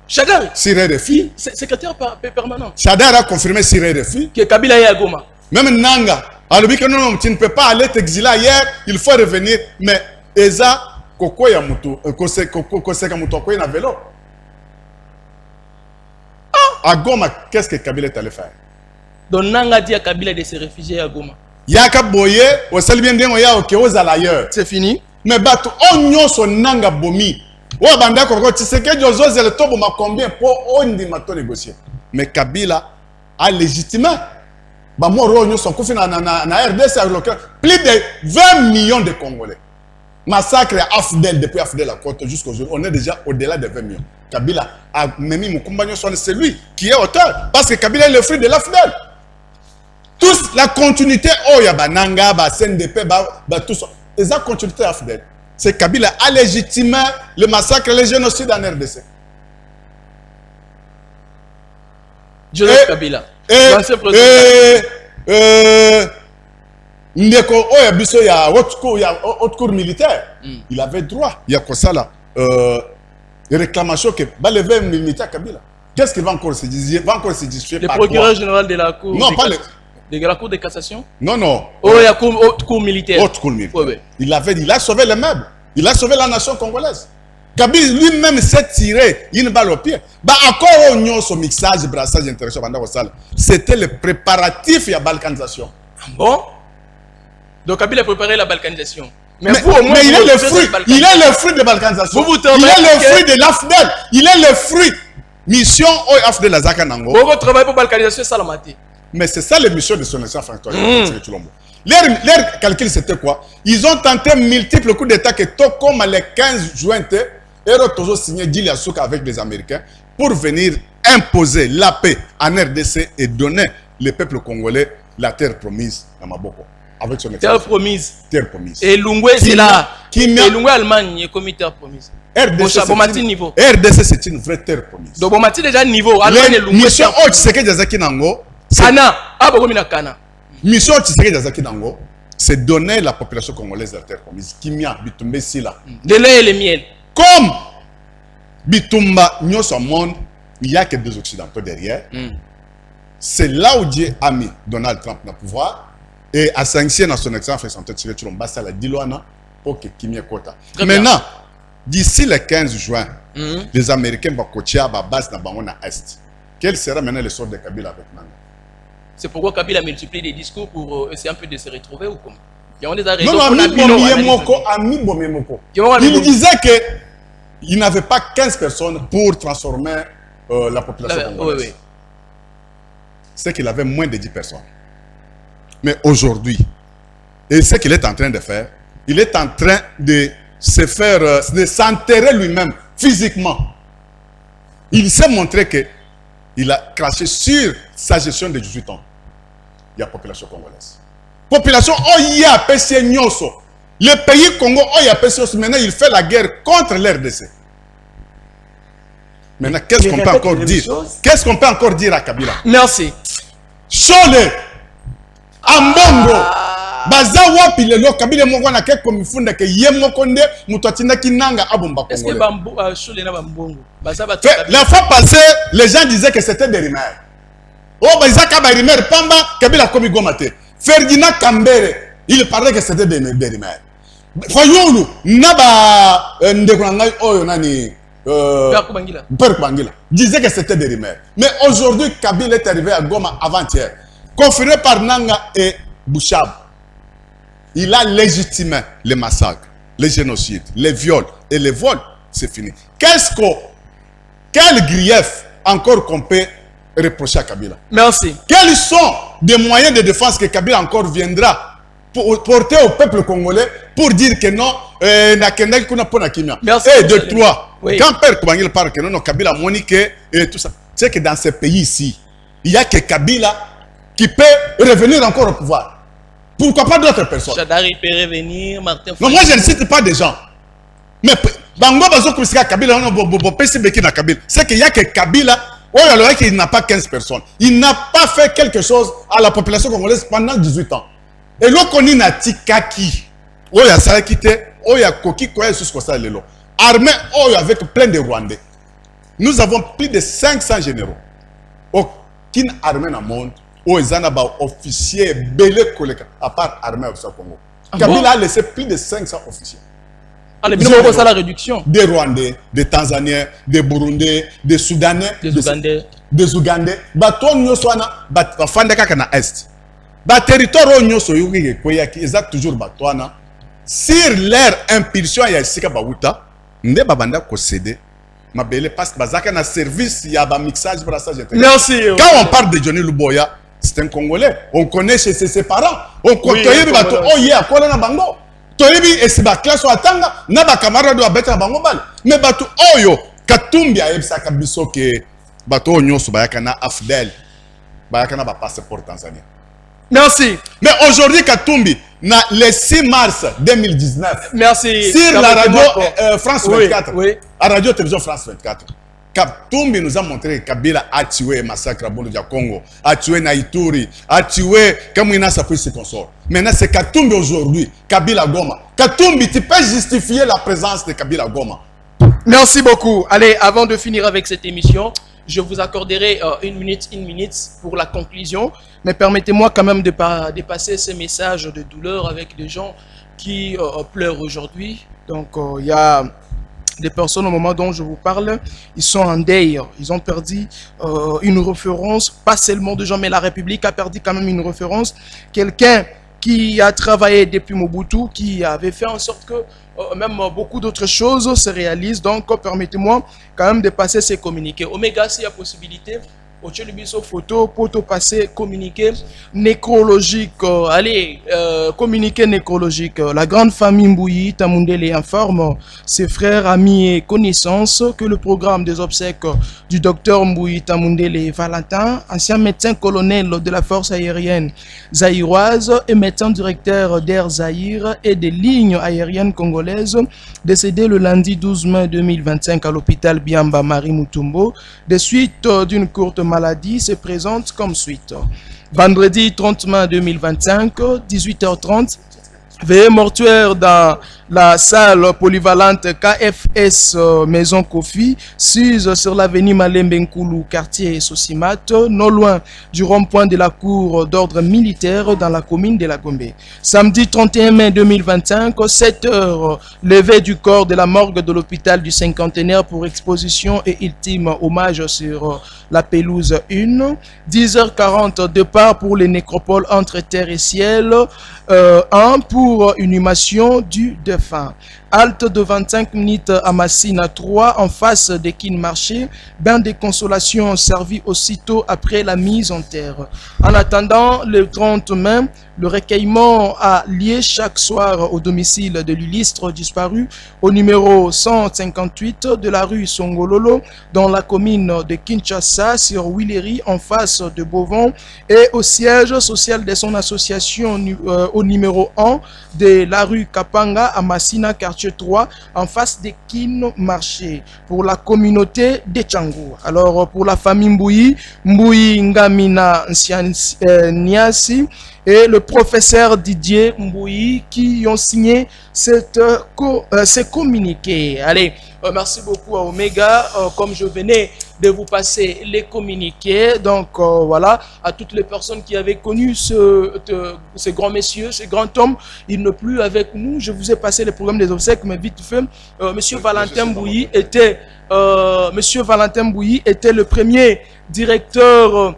Chadar, RFI, secrétaire permanent. Chadar a confirmé sur RFI que Kabila est à Goma. Même Nanga, alors que non, tu ne peux pas aller t'exiler ailleurs, il faut revenir. Mais Eza, Koko Yamuto, Kose Kamuto, Koko na vélo. À Goma, qu'est-ce que Kabila est allé faire? Donc Nanga dit à Kabila de se réfugier à Goma. Yaka Boye, au Salibien Dengoya, au Kéoza ailleurs. C'est fini. Mais bateau, on son Nanga Bomi. Oh, banda koko, tu sais que Jozo le tobo ma combien pour on dit ma négocier. Mais Kabila a légitimé. Plus de 20 millions de Congolais. Massacre à Afdel depuis Afdel à côte jusqu'au jour. On est déjà au-delà de 20 millions. Kabila a même mon compagnon, c'est lui qui est auteur. Parce que Kabila est le fruit de l'Afdel. Tous la continuité, oh, il y a Bananga, CNDP, tout ça. Et la continuité d'Afdel. C'est Kabila a légitimé le massacre et le génocide en RDC. Joseph Kabila. Ndeko oya biso ya haute cour militaire. Il avait droit. Il y a quoi ça là réclamation que va lever militaire Kabila. Qu'est-ce qu'il va encore se dire? Va encore se justifier le par procureur général de la cour. Non, pas le de la cour de cassation. Non, non. Oh, il y a haute cour militaire. Haute cour militaire. Ouais, ouais. Il a sauvé les meubles. Il a sauvé la nation congolaise. Kabila lui-même s'est tiré une balle au pied. Bah encore on son mixage, brassage, interaction pendant salle. C'était le préparatif et la balkanisation. Bon. Donc Kabila a préparé la balkanisation. Mais vous au moins il est le fruit. Il est le fruit de la balkanisation. Il est le fruit de l'Afdel. Il est le fruit. Mission au Afdel Azaka Nango. Vous travaillez pour balkanisation Salamati. Mais c'est ça la mission de son excellence François Chilombo. Leur calcul c'était quoi? Ils ont tenté multiples coups d'état que tout comme le 15 juin, Ero Tozo signé Dili Souka avec les Américains pour venir imposer la paix en RDC et donner le peuple congolais la terre promise dans Maboko. Avec son terre promise. Terre promise. Et Lungwe c'est là. Et Lungwe Allemagne comme terre promise. RDC c'est une vraie terre promise. Donc Bomati déjà niveau Allemagne et Lungwe. Mission Otseke Jazaki Nango. Kana. Ah Bogomina Kana. Mission Otseke Jazaki Nango, c'est donner la population congolaise la terre promise. Kimia Bitumbe Sila. De lait et le miel. Comme Bitumba Nyoso monde, il n'y a que deux occidentaux derrière. C'est là où Dieu a mis Donald Trump dans le pouvoir. Et à sanctionner dans son excellence, ça la Diloana pour que Kimia Kota. Maintenant, d'ici le 15 juin, les Américains vont coacher à la base dans Est. Quel sera maintenant le sort de Kabila avec Nanga? C'est pourquoi Kabila multiplie des discours pour essayer un peu de se retrouver ou comment? Non, il disait qu'il n'avait pas 15 personnes pour transformer la population congolaise. Oui. C'est qu'il avait moins de 10 personnes. Mais aujourd'hui, et ce qu'il est en train de faire, il est en train de se faire, de s'enterrer lui-même physiquement. Il s'est montré qu'il a craché sur sa gestion de 18 ans. Il y a la population congolaise. Population, oh, il y a PC Nyoso. Le pays Congo, oh, il y a PC Nyoso. Maintenant, il fait la guerre contre l'RDC. Maintenant, qu'est-ce qu'on peut encore dire? Qu'est-ce qu'on peut encore dire à Kabila? Merci. Chole, Ambongo, Bazawa, Pilelo, Kabila Mongwana, comme Funda, que Yemokonde, Mutatina Kinanga, Abomba. Est-ce que Chole n'a pas Mbongo? La fois passée, les gens disaient que c'était des rumeurs. Oh, Bazaka Barimère, Pamba, Kabila Komigomate. Ferdinand Kambere, il parlait que c'était des rumeurs. Fayoulou, Naba, Ndekwangai, oh, Nani. Père Bangila disait que c'était des rumeurs. Mais aujourd'hui, Kabila est arrivé à Goma avant-hier, confirmé par Nanga et Bouchab. Il a légitimé les massacres, les génocides, les viols et les vols. C'est fini. Quel grief encore qu'on peut reprocher à Kabila? Merci. Quels sont des moyens de défense que Kabila encore viendra pour porter au peuple congolais pour dire que non, merci. Et de trois. Oui. Quand Père Koubanguil parle que non, Kabila Monique et tout ça, c'est que dans ce pays ici, il n'y a que Kabila qui peut revenir encore au pouvoir. Pourquoi pas d'autres personnes? Chadari peut revenir, Martin. Non, moi je ne cite pas des gens. Mais Bango Bazo Kouska Kabila, c'est qu'il n'y a que Kabila, alors qu'il n'a pas 15 personnes. Il n'a pas fait quelque chose à la population congolaise pendant 18 ans. Et l'on connaît Natikaki. Oya Sarakite, Oya Koki, Koya Suskosa Lelo. Armée avec plein de Rwandais. Nous avons plus de 500 généraux. Aucune armée dans le monde, où ils ont officiers, belé collègues, à part l'armée au Congo. Kabila a laissé plus de 500 officiers. Alors, c'est ça la réduction. Des Rwandais, des Tanzaniens, des Burundais, des Soudanais, des Ougandais. Des Ougandais. Baton Nyoswana, Fandeka Kana Est. Territoire Nyoso Yugi, ils ont toujours Batouana. Sur leur impulsion, il y a Sika Bawuta. Nde babanda ko céder mabele parce que bazaka na service ya ba mixage brassage. Merci. Quand on parle de Johnny Luboya, c'est un Congolais. On connaît chez ses parents. On connaît les bateaux. Oh yeah, quoi là bango. Toyebi et c'est ba classe wa tanga na ba camarade wa beta bango bal. Mais bateau oyo Katumbi a ebsa kabiso ke bateau nyonso ba yakana afdel. Ba yakana ba passeport Tanzanie. Merci. Mais aujourd'hui Katumbi le 6 mars 2019. Merci. Sur la radio France 24. Oui. À radio télévision France 24. Katumbi nous a montré que Kabila a tué massacre à Bondo du Congo, a tué Naïtouri, a tué Kamina Sapri ses consorts. Maintenant c'est Katumbi aujourd'hui, Kabila Goma. Katumbi, tu peux justifier la présence de Kabila Goma. Merci beaucoup. Allez, avant de finir avec cette émission, je vous accorderai une minute pour la conclusion. Mais permettez-moi quand même de passer ces messages de douleur avec des gens qui pleurent aujourd'hui. Donc il y a des personnes au moment dont je vous parle, ils sont en deuil, ils ont perdu une référence, pas seulement de gens, mais la République a perdu quand même une référence, quelqu'un qui a travaillé depuis Mobutu, qui avait fait en sorte que même beaucoup d'autres choses se réalisent. Donc permettez-moi quand même de passer ces communiqués. Omega, s'il y a possibilité, au Tchelibiso photo, pour te passer communiqué nécrologique. Allez, communiqué nécrologique. La grande famille Mbouyi Tamundele informe ses frères, amis et connaissances que le programme des obsèques du docteur Mbouyi Tamundele Valentin, ancien médecin colonel de la force aérienne zaïroise et médecin directeur d'Air Zaïre et des lignes aériennes congolaises, décédé le lundi 12 mai 2025 à l'hôpital Biamba Marie Mutumbo, des suites d'une courte maladie se présente comme suite. Vendredi 30 mai 2025, 18h30, veillée mortuaire dans la salle polyvalente KFS Maison Kofi, 6 sur l'avenue Malembe-Nkulu, quartier Sosimat, non loin du rond-point de la cour d'ordre militaire dans la commune de la Gombe. Samedi 31 mai 2025, 7h, levée du corps de la morgue de l'hôpital du cinquantenaire pour exposition et ultime hommage sur la pelouse 1. 10h40, départ pour les nécropoles entre terre et ciel. 1 pour inhumation du défunt. Halte de 25 minutes à Massina 3 en face de Kin Marché. Bain de consolation servi aussitôt après la mise en terre. En attendant le 30 mai, le recueillement a lieu chaque soir au domicile de l'illustre disparu au numéro 158 de la rue Songololo dans la commune de Kinshasa sur Willery en face de Bovon et au siège social de son association au numéro 1 de la rue Kapanga à Massina quartier 3 en face de Kin Marché pour la communauté de Tchangou. Alors pour la famille Mbouyi Ngamina Niasi et le professeur Didier Mbouyi qui ont signé ces communiqués. Allez, merci beaucoup à Omega. Comme je venais de vous passer les communiqués, donc voilà, à toutes les personnes qui avaient connu ce grand monsieur, ce grand homme, il n'est plus avec nous. Je vous ai passé le programme des obsèques, mais vite fait, Monsieur Valentin Mbouyi était le premier directeur.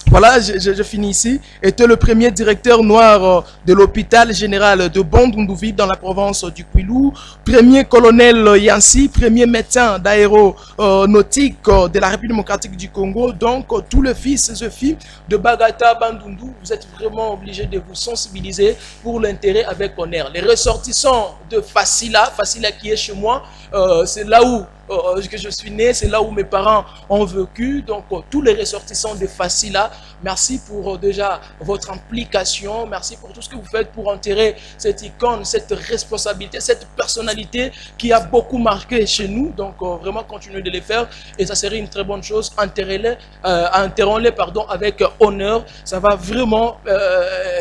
Voilà, je finis ici. Était le premier directeur noir de l'hôpital général de Bondouvi dans la province du Kwilu. Premier colonel Yansi, premier médecin d'aéronautique de la République démocratique du Congo. Donc, tous les fils et filles de Bagata, Bandundu, vous êtes vraiment obligés de vous sensibiliser pour l'intérêt avec honneur. Les ressortissants de Facila qui est chez moi, c'est là où que je suis né, c'est là où mes parents ont vécu. Donc tous les ressortissants de Facila, merci pour déjà votre implication, merci pour tout ce que vous faites pour enterrer cette icône, cette responsabilité, cette personnalité qui a beaucoup marqué chez nous. Donc vraiment continuez de les faire et ça serait une très bonne chose. Enterrons-les avec honneur, ça va vraiment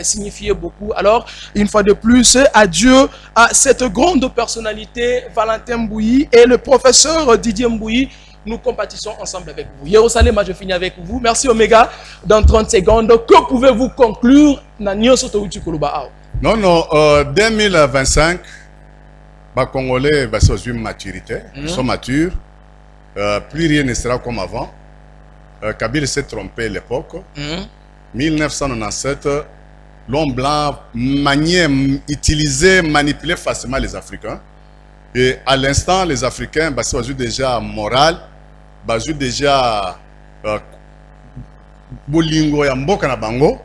signifier beaucoup. Alors une fois de plus, adieu à cette grande personnalité Valentin Mbouyi et le professeur Didier Mbouyi. Nous compatissons ensemble avec vous. Yerusalem, je finis avec vous. Merci Omega. Dans 30 secondes, que pouvez-vous conclure? Non, 2025, les Congolais sont une maturité. Ils sont matures. Plus rien ne sera comme avant. Kabila s'est trompé à l'époque. 1997, l'homme blanc maniait, utilisait, manipulait facilement les Africains. Et à l'instant, les Africains ont déjà morale, ont déjà bolingo ya mboka na bango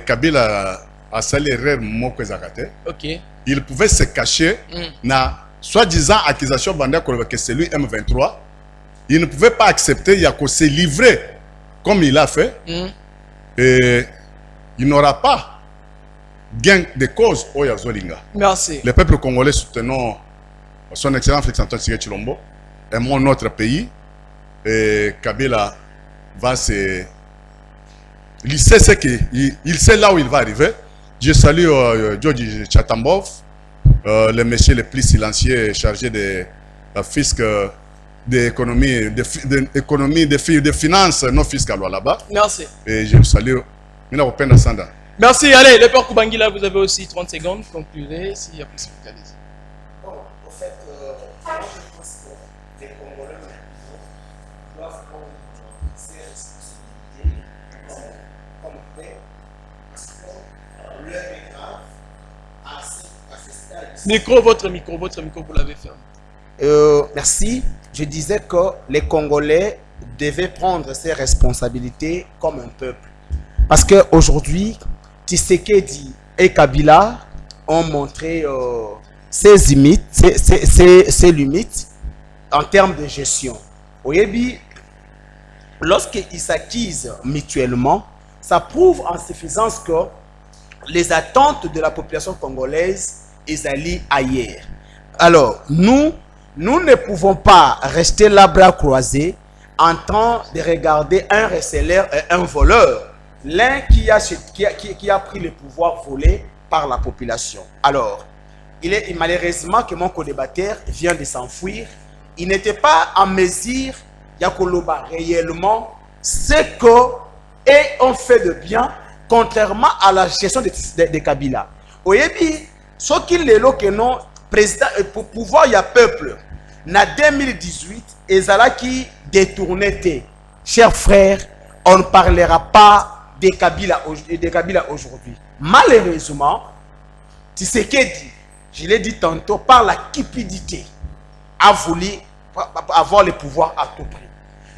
Kabila a sali erreur moko ezakate. OK. Il pouvait se cacher na soi-disant accusation bandé que c'est lui M23. Il ne pouvait pas accepter Yako se livrer comme il a fait. Et il n'aura pas gain de cause au Yazolinga. Merci. Le peuple congolais soutenant son excellent Félix-Antoine Tshisekedi Tshilombo aimons notre pays et Kabila va se... Il sait ce il sait là où il va arriver. Je salue Georgi Chatambov, le monsieur le plus silencieux chargé de fisc, d'économie, de finances non fiscales là-bas. Merci. Et je salue Mina Openda Sanda. Merci. Allez, le père Kubangila, vous avez aussi 30 secondes. Conclurez s'il y a possibilité. Bon, en fait, moi je pense que les Congolais doivent prendre ces responsabilités comme paix, parce que l'heure est grave à ce stade. Micro, votre micro, vous l'avez fermé. Merci. Je disais que les Congolais devaient prendre ces responsabilités comme un peuple. Parce qu'aujourd'hui, Tshisekedi et Kabila ont montré ses limites en termes de gestion. Oyebi, lorsqu'ils s'acquisent mutuellement, ça prouve en suffisance que les attentes de la population congolaise ils allient ailleurs. Alors, nous ne pouvons pas rester là bras croisés en train de regarder un receleur et un voleur. L'un qui a pris le pouvoir volé par la population. Alors, il est malheureusement que mon co-débatteur vient de s'enfuir. Il n'était pas en mesure Yakoloba réellement ce qu'on fait de bien, contrairement à la gestion de Kabila. Oyebi, ce qu'il est là que non, président, pour pouvoir y a peuple, en 2018, Ezala qui détournait. Chers frères, on ne parlera pas de Kabila aujourd'hui. Malheureusement, Tshisekedi, je l'ai dit tantôt, par la cupidité, a voulu avoir le pouvoir à tout prix.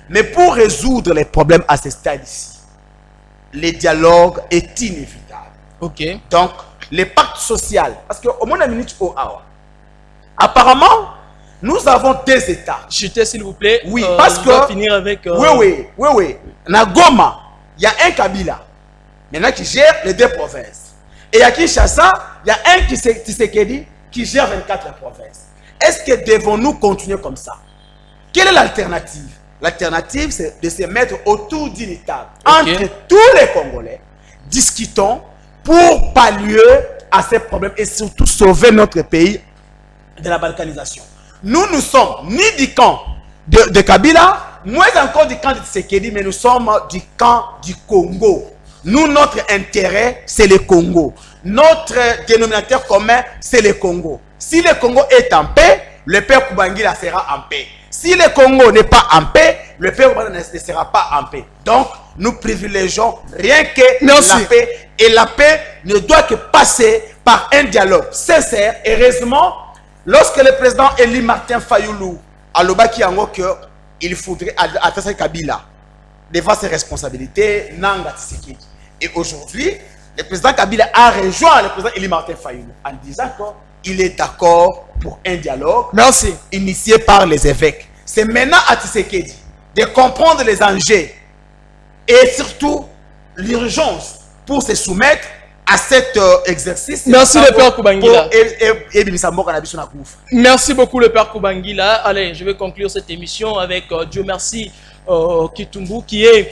Mais pour résoudre les problèmes à ce stade ici, le dialogue est inévitable. OK. Donc, les pactes sociaux, parce qu'au moins la minute au Awa, apparemment, nous avons deux États. Chutez s'il vous plaît. Oui, parce que... On va finir avec... Oui. Na Goma, il y a un Kabila, maintenant qui gère les deux provinces. Et à Kinshasa, il y a un Tshisekedi qui gère 24 provinces. Est-ce que devons-nous continuer comme ça? Quelle est l'alternative? L'alternative, c'est de se mettre autour d'une table. Entre tous les Congolais, discutons pour pallier à ces problèmes et surtout sauver notre pays de la balkanisation. Nous ne sommes ni du camp de Kabila, moins encore du camp de Tshisekedi, mais nous sommes du camp du Congo. Nous, notre intérêt, c'est le Congo. Notre dénominateur commun, c'est le Congo. Si le Congo est en paix, le père Kubangila sera en paix. Si le Congo n'est pas en paix, le père Kubangila ne sera pas en paix. Donc, nous privilégions rien que la paix. Et la paix ne doit que passer par un dialogue sincère. Heureusement, lorsque le président Eli Martin Fayoulou a l'obaki en que il faudrait attacher Kabila devant ses responsabilités, Nanga Tshisekedi. Et aujourd'hui, le président Kabila a rejoint le président Eli Martin Fayoulou en disant qu'il est d'accord pour un dialogue initié par les évêques. C'est maintenant à Tshisekedi de comprendre les enjeux et surtout l'urgence pour se soumettre à cet exercice. Merci le père Kubangila. Merci beaucoup le père Kubangila. Allez, je vais conclure cette émission avec Dieu merci Kitumbu, qui est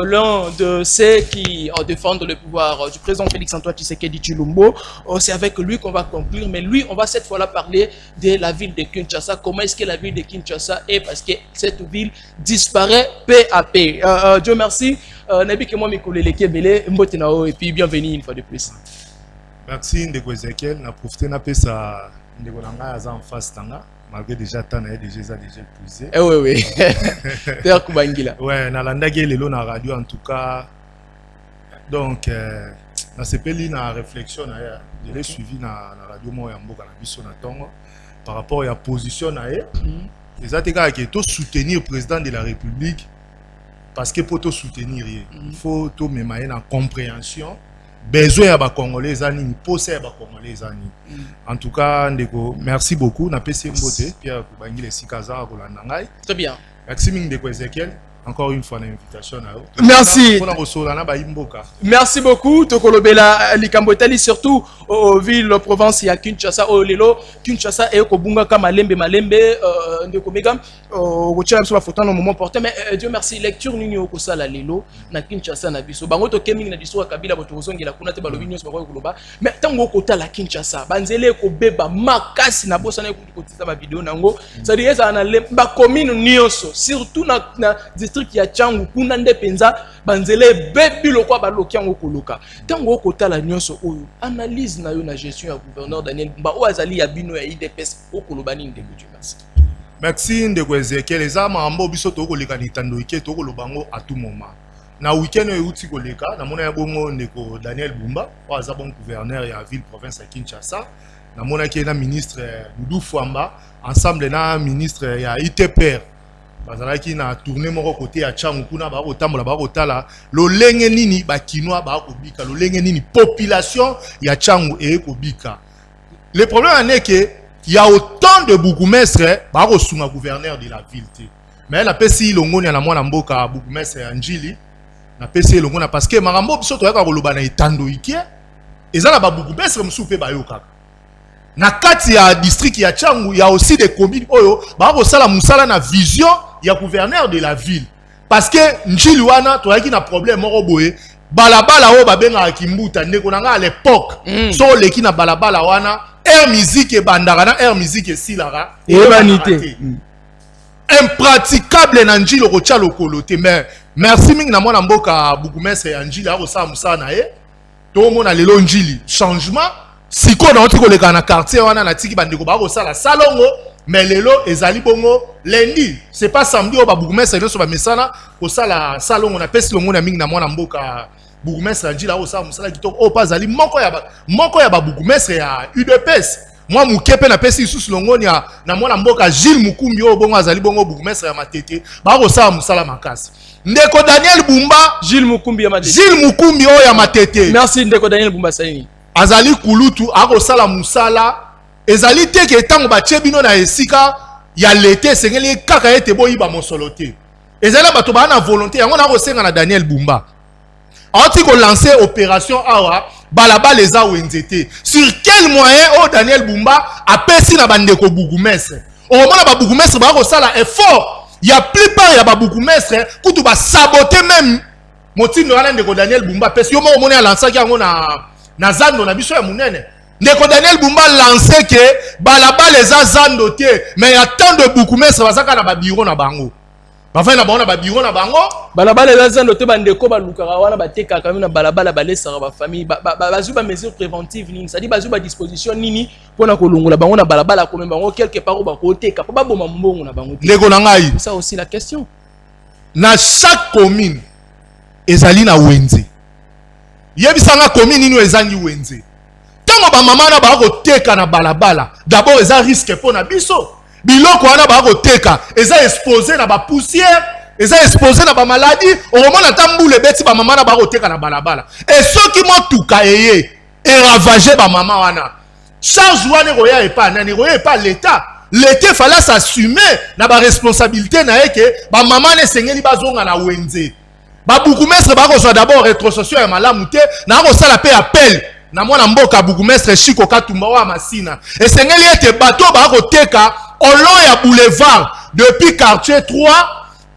l'un de ceux qui défendent le pouvoir du président Félix-Antoine Tshisekedi Tshilombo. C'est avec lui qu'on va conclure, mais lui, on va cette fois-là parler de la ville de Kinshasa. Comment est-ce que la ville de Kinshasa est? Parce que cette ville disparaît peu à peu. Dieu merci. Nabi Kemo Mikolele Kebele, Mbotenao, et puis bienvenue une fois de plus. Merci Ndeko Ezekiel. Na profité na pesa Ndeko Nanga Aza en face tanga. Malgré déjà tant déjà épuisé. Eh oui. Père Kubangila. Ouais, na landagi lelo na radio en tout cas. Donc na sepeli na réflexion na ya, je l'ai suivi na radio mo ya mboka na biso na tongo par rapport à la position na ye. Les attaquants qui to soutenir le président de la République parce que pour te soutenir il faut to memaye na compréhension besoin ya ba congolais zani poser ba congolais zani en tout cas ndeko merci beaucoup na pesi mbote Pierre Kubangi les sikaza ko landa ngai très bien merci ming ndeko Ezekiel encore une fois l'invitation à eux. Merci. Merci beaucoup. Tokolobela Likambotali surtout aux villes provinces ya Kinshasa au Lelo Kinshasa et Kobunga kama Malembe ndeko mega rochela sur la photo au moment opportun mais Dieu merci lecture nini okosala Lelo na Kinshasa na biso bango to keming na diso Kabila botozongela kuna te balobi nyonso bako koloba mais tango okotala Kinshasa banzele ko beba makasi na bosa na kotisa ba vidéo nango ça dit ça na ba commune nyonso surtout na district ya Changu kuna nde penza banzele bebi lokwa baloki yango koloka tango okotala nyonso oyo analyse na yo na gestion ya gouverneur Daniel Bumba o azali ya bino ya IDPS okoloba nini ndeko Dieu merci merci ndeko Ezekiel eza mambo biso tokoleka litando ike tokolobango à tout moment na weekend oyo uti koleka na mona ya bongo ndeko Daniel Bumba o aza bon gouverneur ya ville province ya Kinshasa na mona ki na ministre Doudou Fwamba ensemble na ministre ya ITPR bazalaki na tourner moko côté ya Changu kuna ba kotambola ba kotala lolenge nini ba kinois ba kobika lolenge nini population ya Changu e kobika. Le problème est que il y a autant de bourgmestres ba ko sunga gouverneur de la ville mais la pesi longoni na mwana mboka bourgmestre ya Njili na pesi longona parce que marambo biso to yaka koloba na etando ikie ezala ba bourgmestre musupe ba yoka na kati ya district ya Changu il y a aussi des communes oyo ba ko sala musala na vision ya gouverneur de la ville parce que Njili wana to yaki na problème moko boye balabala o babenga kimbuta ndeko nanga à l'époque so leki na balabala wana air musique e bandaka na air musique e silara et vanité impraticable na Njili ko tcha lokolo te mais merci mingi na mwana mboka bourgmestre ya Njili a ko sa musala na ye to mona lelo Njili changement siko na oti koleka na quartier wana na tiki bandeko ba ko sala salongo mais lelo ezali bongo lundi c'est pas samedi au ba bourgmestre lelo so ba mesana ko sala salongo na pesi longo na mingi na mwana mboka bourgmestre Njila o sa musala kitoko o pas zali moko ya ba bourgmestre ya UDPS moi mukepe na pesi sous longo na mwana mboka Gilles Mukumbi o bongo azali bongo bourgmestre ya Matete ba ko sa musala makasi ndeko Daniel Bumba Gilles Mukumbi ya Matete Gilles Mukumbi o ya Matete merci ndeko Daniel Bumba salini azali kulutu ako sala musala ezali te ke tango batie bino na esika ya lete sengeli kaka ete boyiba mosolo te ezali bato bana volonté yango na kosenga na Daniel Bumba ati ko lancer opération awa balabala eza wenzete sur quel moyen o Daniel Bumba apesi na bandeko bourgmestre o mona ba bourgmestre ba ko sala effort ya plupart ya ba bourgmestre kutu ba saboter même motindo wana ndeko Daniel Bumba pesi yo mo mona lancer yango na zando na biso ya munene ndeko Daniel Bumba lancé que balabala eza zando te mais il y a tant de bourgmestre bazaka na ba bureau na bango bafai na bango na ba bureau na bango balabala eza zando te bandeko balukaka wana bateka quand même na balabala balesaka ba famille bazu ba mesure préventive nini ça dit bazu ba disposition nini pona kolongola bango na balabala ko bango quelque part ba koteka pa ba boma mbongo na bango ndeko na ngai ça aussi la question na chaque commune ezali na wenze yebisanga commune nini ezangi wenze tango ba mama na ba koteka na balabala d'abord eza risque pona biso biloko wana ba koteka eza exposé na ba poussière eza exposé na ba maladie au moment na tambule beti ba mama na ba koteka na balabala et ceux qui motuka eye et ravager ba mama wana charge wana roya et pas nani roya et pas l'état fallait s'assumer na ba responsabilité na eke ba mama ne sengeli bazonga na wenze ba bourgmestre ba ko soit d'abord rétrocession ya malamu te na ko sala pe appel na mwana mboka bourgmestre Chiko Katumba wa Masina et sengeli ete bato ba ko teka olo ya boulevard depuis quartier 3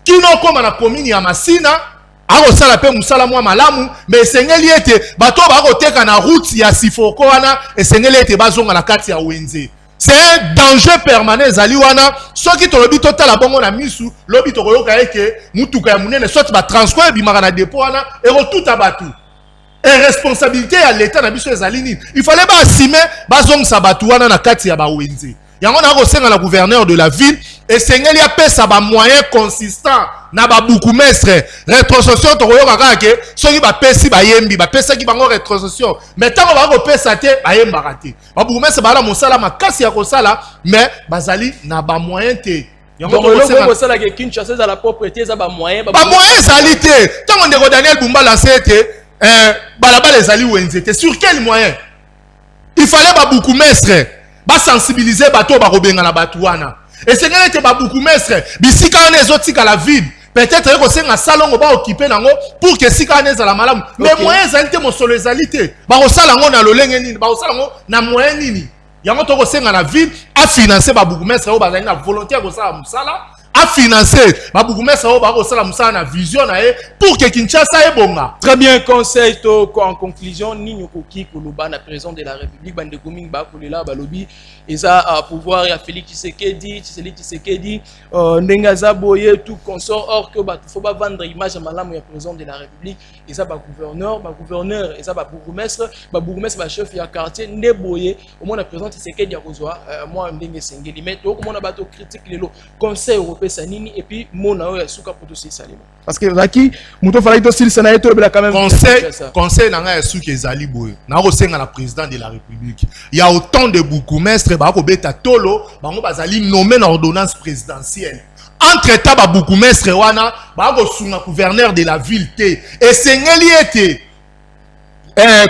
kino koma na commune ya Masina ako sala pe musala mwa malamu mais sengeli ete bato ba ko teka na route ya Sifoko wana et sengeli ete bazonga na kati ya wenze c'est un danger permanent zali wana soki to lobi total bongo na misu lobi to koyoka eke mutuka ya munene soit ba transport bimaka na dépôt wana et retuta batu et responsabilité ya l'état na biso ezali nini il fallait ba assumer bazongisa batu wana na kati ya ba wenze yango na ko senga la gouverneur de la ville et sengeli apesa ba moyens consistants na ba bourgmestre rétrocession to koyoka kake soki ba pesi ba yembi ba pesa ki bango rétrocession mais tango ba ko pesa te ba yemba te ba bourgmestre ba la mosala makasi ya ko sala mais bazali na ba moyens te Donc le ça la Kinshasa za la propriété za ba moyen ezali te. Tant on Daniel Bumba lancé balabala ezali wenze te. Sur quel moyen? Il fallait ba beaucoup mestre ba sensibiliser bato ba robenga na batuana. Et c'est que ba beaucoup mestre bisika on ezotika la ville. Peut-être que c'est un salon qui va occuper pour que si on est à la malam. Mais moyen ezali te mosolo ezali te. Ba osala ngo na lolenge nini, ba osala ngo na moyen nini. Yango to ko senga na ville a financer ba bourgmestre o bazali na volonté ko sala musala a financer ba bourgmestre o ba ko sala musala na vision na e pour que Kinshasa ebonga. Très bien, conseil to en conclusion nini koki koloba na président de la République bande koming ba kolela ba lobby eza pouvoir ya Félix Tshisekedi ndengaza boye tout consort or que ba faut pas vendre image malamu ya président de la République eza ba gouverneur eza ba bourgmestre ba chef ya quartier nde boye au moins na président Tshisekedi ya kozwa moi ndenge sengeli mais to komona bato critique lelo conseil européen sanini et puis mona ya suka poto salimo parce que Raki muto fala ito sil sana eto bela quand même conseil nanga ya suka ezali boye na ko senga la président de la République il y a autant de bourgmestres ba ko beta tolo bango bazali nommé na ordonnance présidentielle entre temps ba bourgmestre wana ba ko sunga gouverneur de la ville te et sengeli ete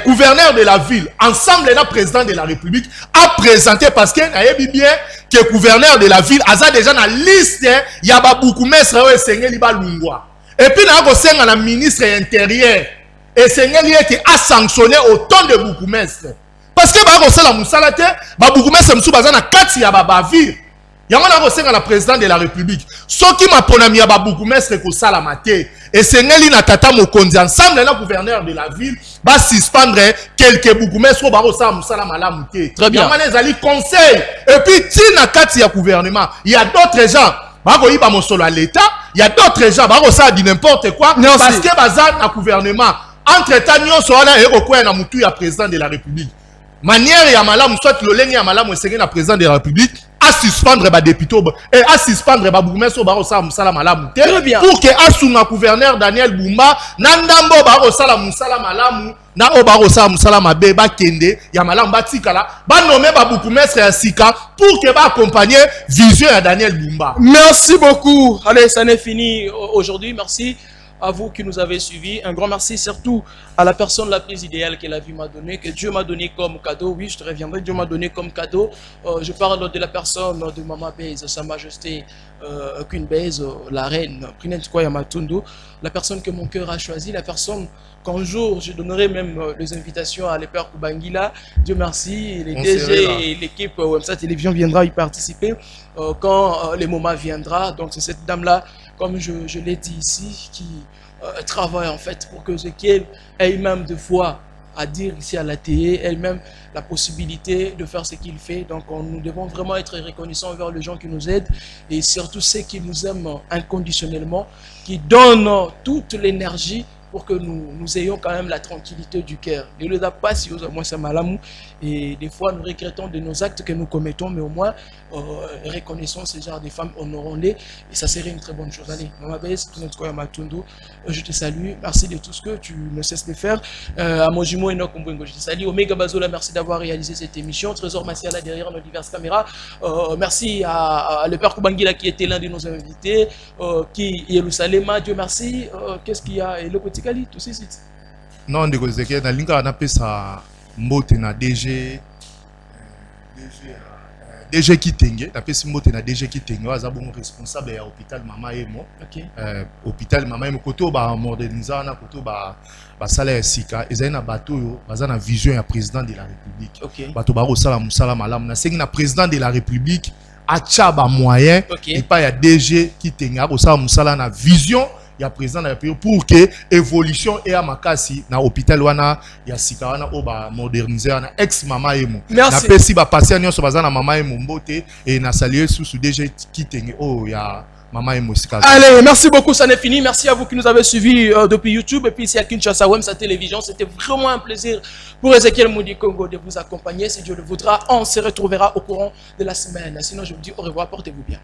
gouverneur de la ville, ensemble le président de la République, a présenté parce que nayebi bien que gouverneur de la ville a déjà na liste il y a beaucoup mestre et sengeli ba lungwa. Et puis na ko senga na ministre intérieur et sengeli était a sanctionné autant de beaucoup mestre. Parce que ba ko sala musala te, ba beaucoup mestre msu bazana kati ya ba ville. Yango na ko senga na président de la République. Soki ma ponami ya ba beaucoup mestre ko sala maté. Et sengeli na tata mokonzi ensemble le gouverneur de la ville va suspendre quelques bourgmestres ba ko sala musala malamu te. Très bien. Yango ezali conseil. Et puis tina kati ya gouvernement, il y a d'autres gens ba ko yiba mosolo à l'état, il y a d'autres gens ba ko sala di n'importe quoi parce que bazan na gouvernement. Entre temps nyonso wana eko kwa na mutu ya président de la République. Manière ya malamu soit lolenge ya malamu esengeli na président de la République à suspendre ba député et à suspendre ba bourgmestre ba osala musala malamu pour que asunga gouverneur Daniel Bumba nandambo ba osala musala malamu na o ba osala musala mabe ba kende ya malamu ba tikala ba nommer ba bourgmestre ya sika pour que ba accompagner vision ya Daniel Bumba. Merci beaucoup. Allez, ça n'est fini aujourd'hui. Merci à vous qui nous avez suivis. Un grand merci surtout à la personne la plus idéale que la vie m'a donné, que Dieu m'a donné comme cadeau. Oui, je te reviendrai, Dieu m'a donné comme cadeau. Je parle de la personne de Maman Baise, Sa Majesté Queen Baise, la reine, la personne que mon cœur a choisie, la personne qu'un jour je donnerai même les invitations à l'Epère Kubangila. Dieu merci, les DG et l'équipe Websa Télévision viendra y participer quand le moment viendra. Donc c'est cette dame-là, comme je l'ai dit ici, qui travaille en fait pour que Ezekiel ait même de foi à dire ici à la télé, elle-même la possibilité de faire ce qu'il fait. Donc nous devons vraiment être reconnaissants envers les gens qui nous aident et surtout ceux qui nous aiment inconditionnellement, qui donnent toute l'énergie pour que nous ayons quand même la tranquillité du cœur. Ne le pas si moins c'est malamou. Et des fois, nous regrettons de nos actes que nous commettons, mais au moins, reconnaissons ces genres de femmes, honorons-les, et ça serait une très bonne chose. Allez, Maman Baise, je te salue, merci de tout ce que tu ne cesses de faire. À Mojimo et Nokumbwengo, je te salue. Omega Bazola, merci d'avoir réalisé cette émission. Trésor Massiala derrière nos diverses caméras. Merci à le Père Kubangila qui était l'un de nos invités, qui Yerusalem, Dieu merci. Qu'est-ce qu'il y a? Et le côté Kali, tout ceci. Non, de cause que dans l'inga on appelle ça mbote na DG Kitenge, appelle ça mbote na DG Kitenge, aza bon responsable ya hôpital Mama Emo. OK. Hôpital Mama Emo koto ba moderniser na koto ba salaire sika, ezali na bato yo baza na vision ya président de la République. OK. Bato ba osala musala malamu na sengi na président de la République acha ba moyen et pas ya DG Kitenge osala musala na vision. Il y a président de la République pour que évolution et à makasi na hôpital wana ya sika wana oba moderniser na ex Mama Emo. Na pesi ba patient nyonso baza na Mama Emo mbote et na saluer sous DG Kitenge oh ya Mama Emo sika. Allez, merci beaucoup, ça n'est fini. Merci à vous qui nous avez suivis depuis YouTube et puis ici à Kinshasa Websa Télévision. C'était vraiment un plaisir pour Ezekiel Moudi Congo de vous accompagner. Si Dieu le voudra, on se retrouvera au courant de la semaine. Sinon, je vous dis au revoir, portez-vous bien.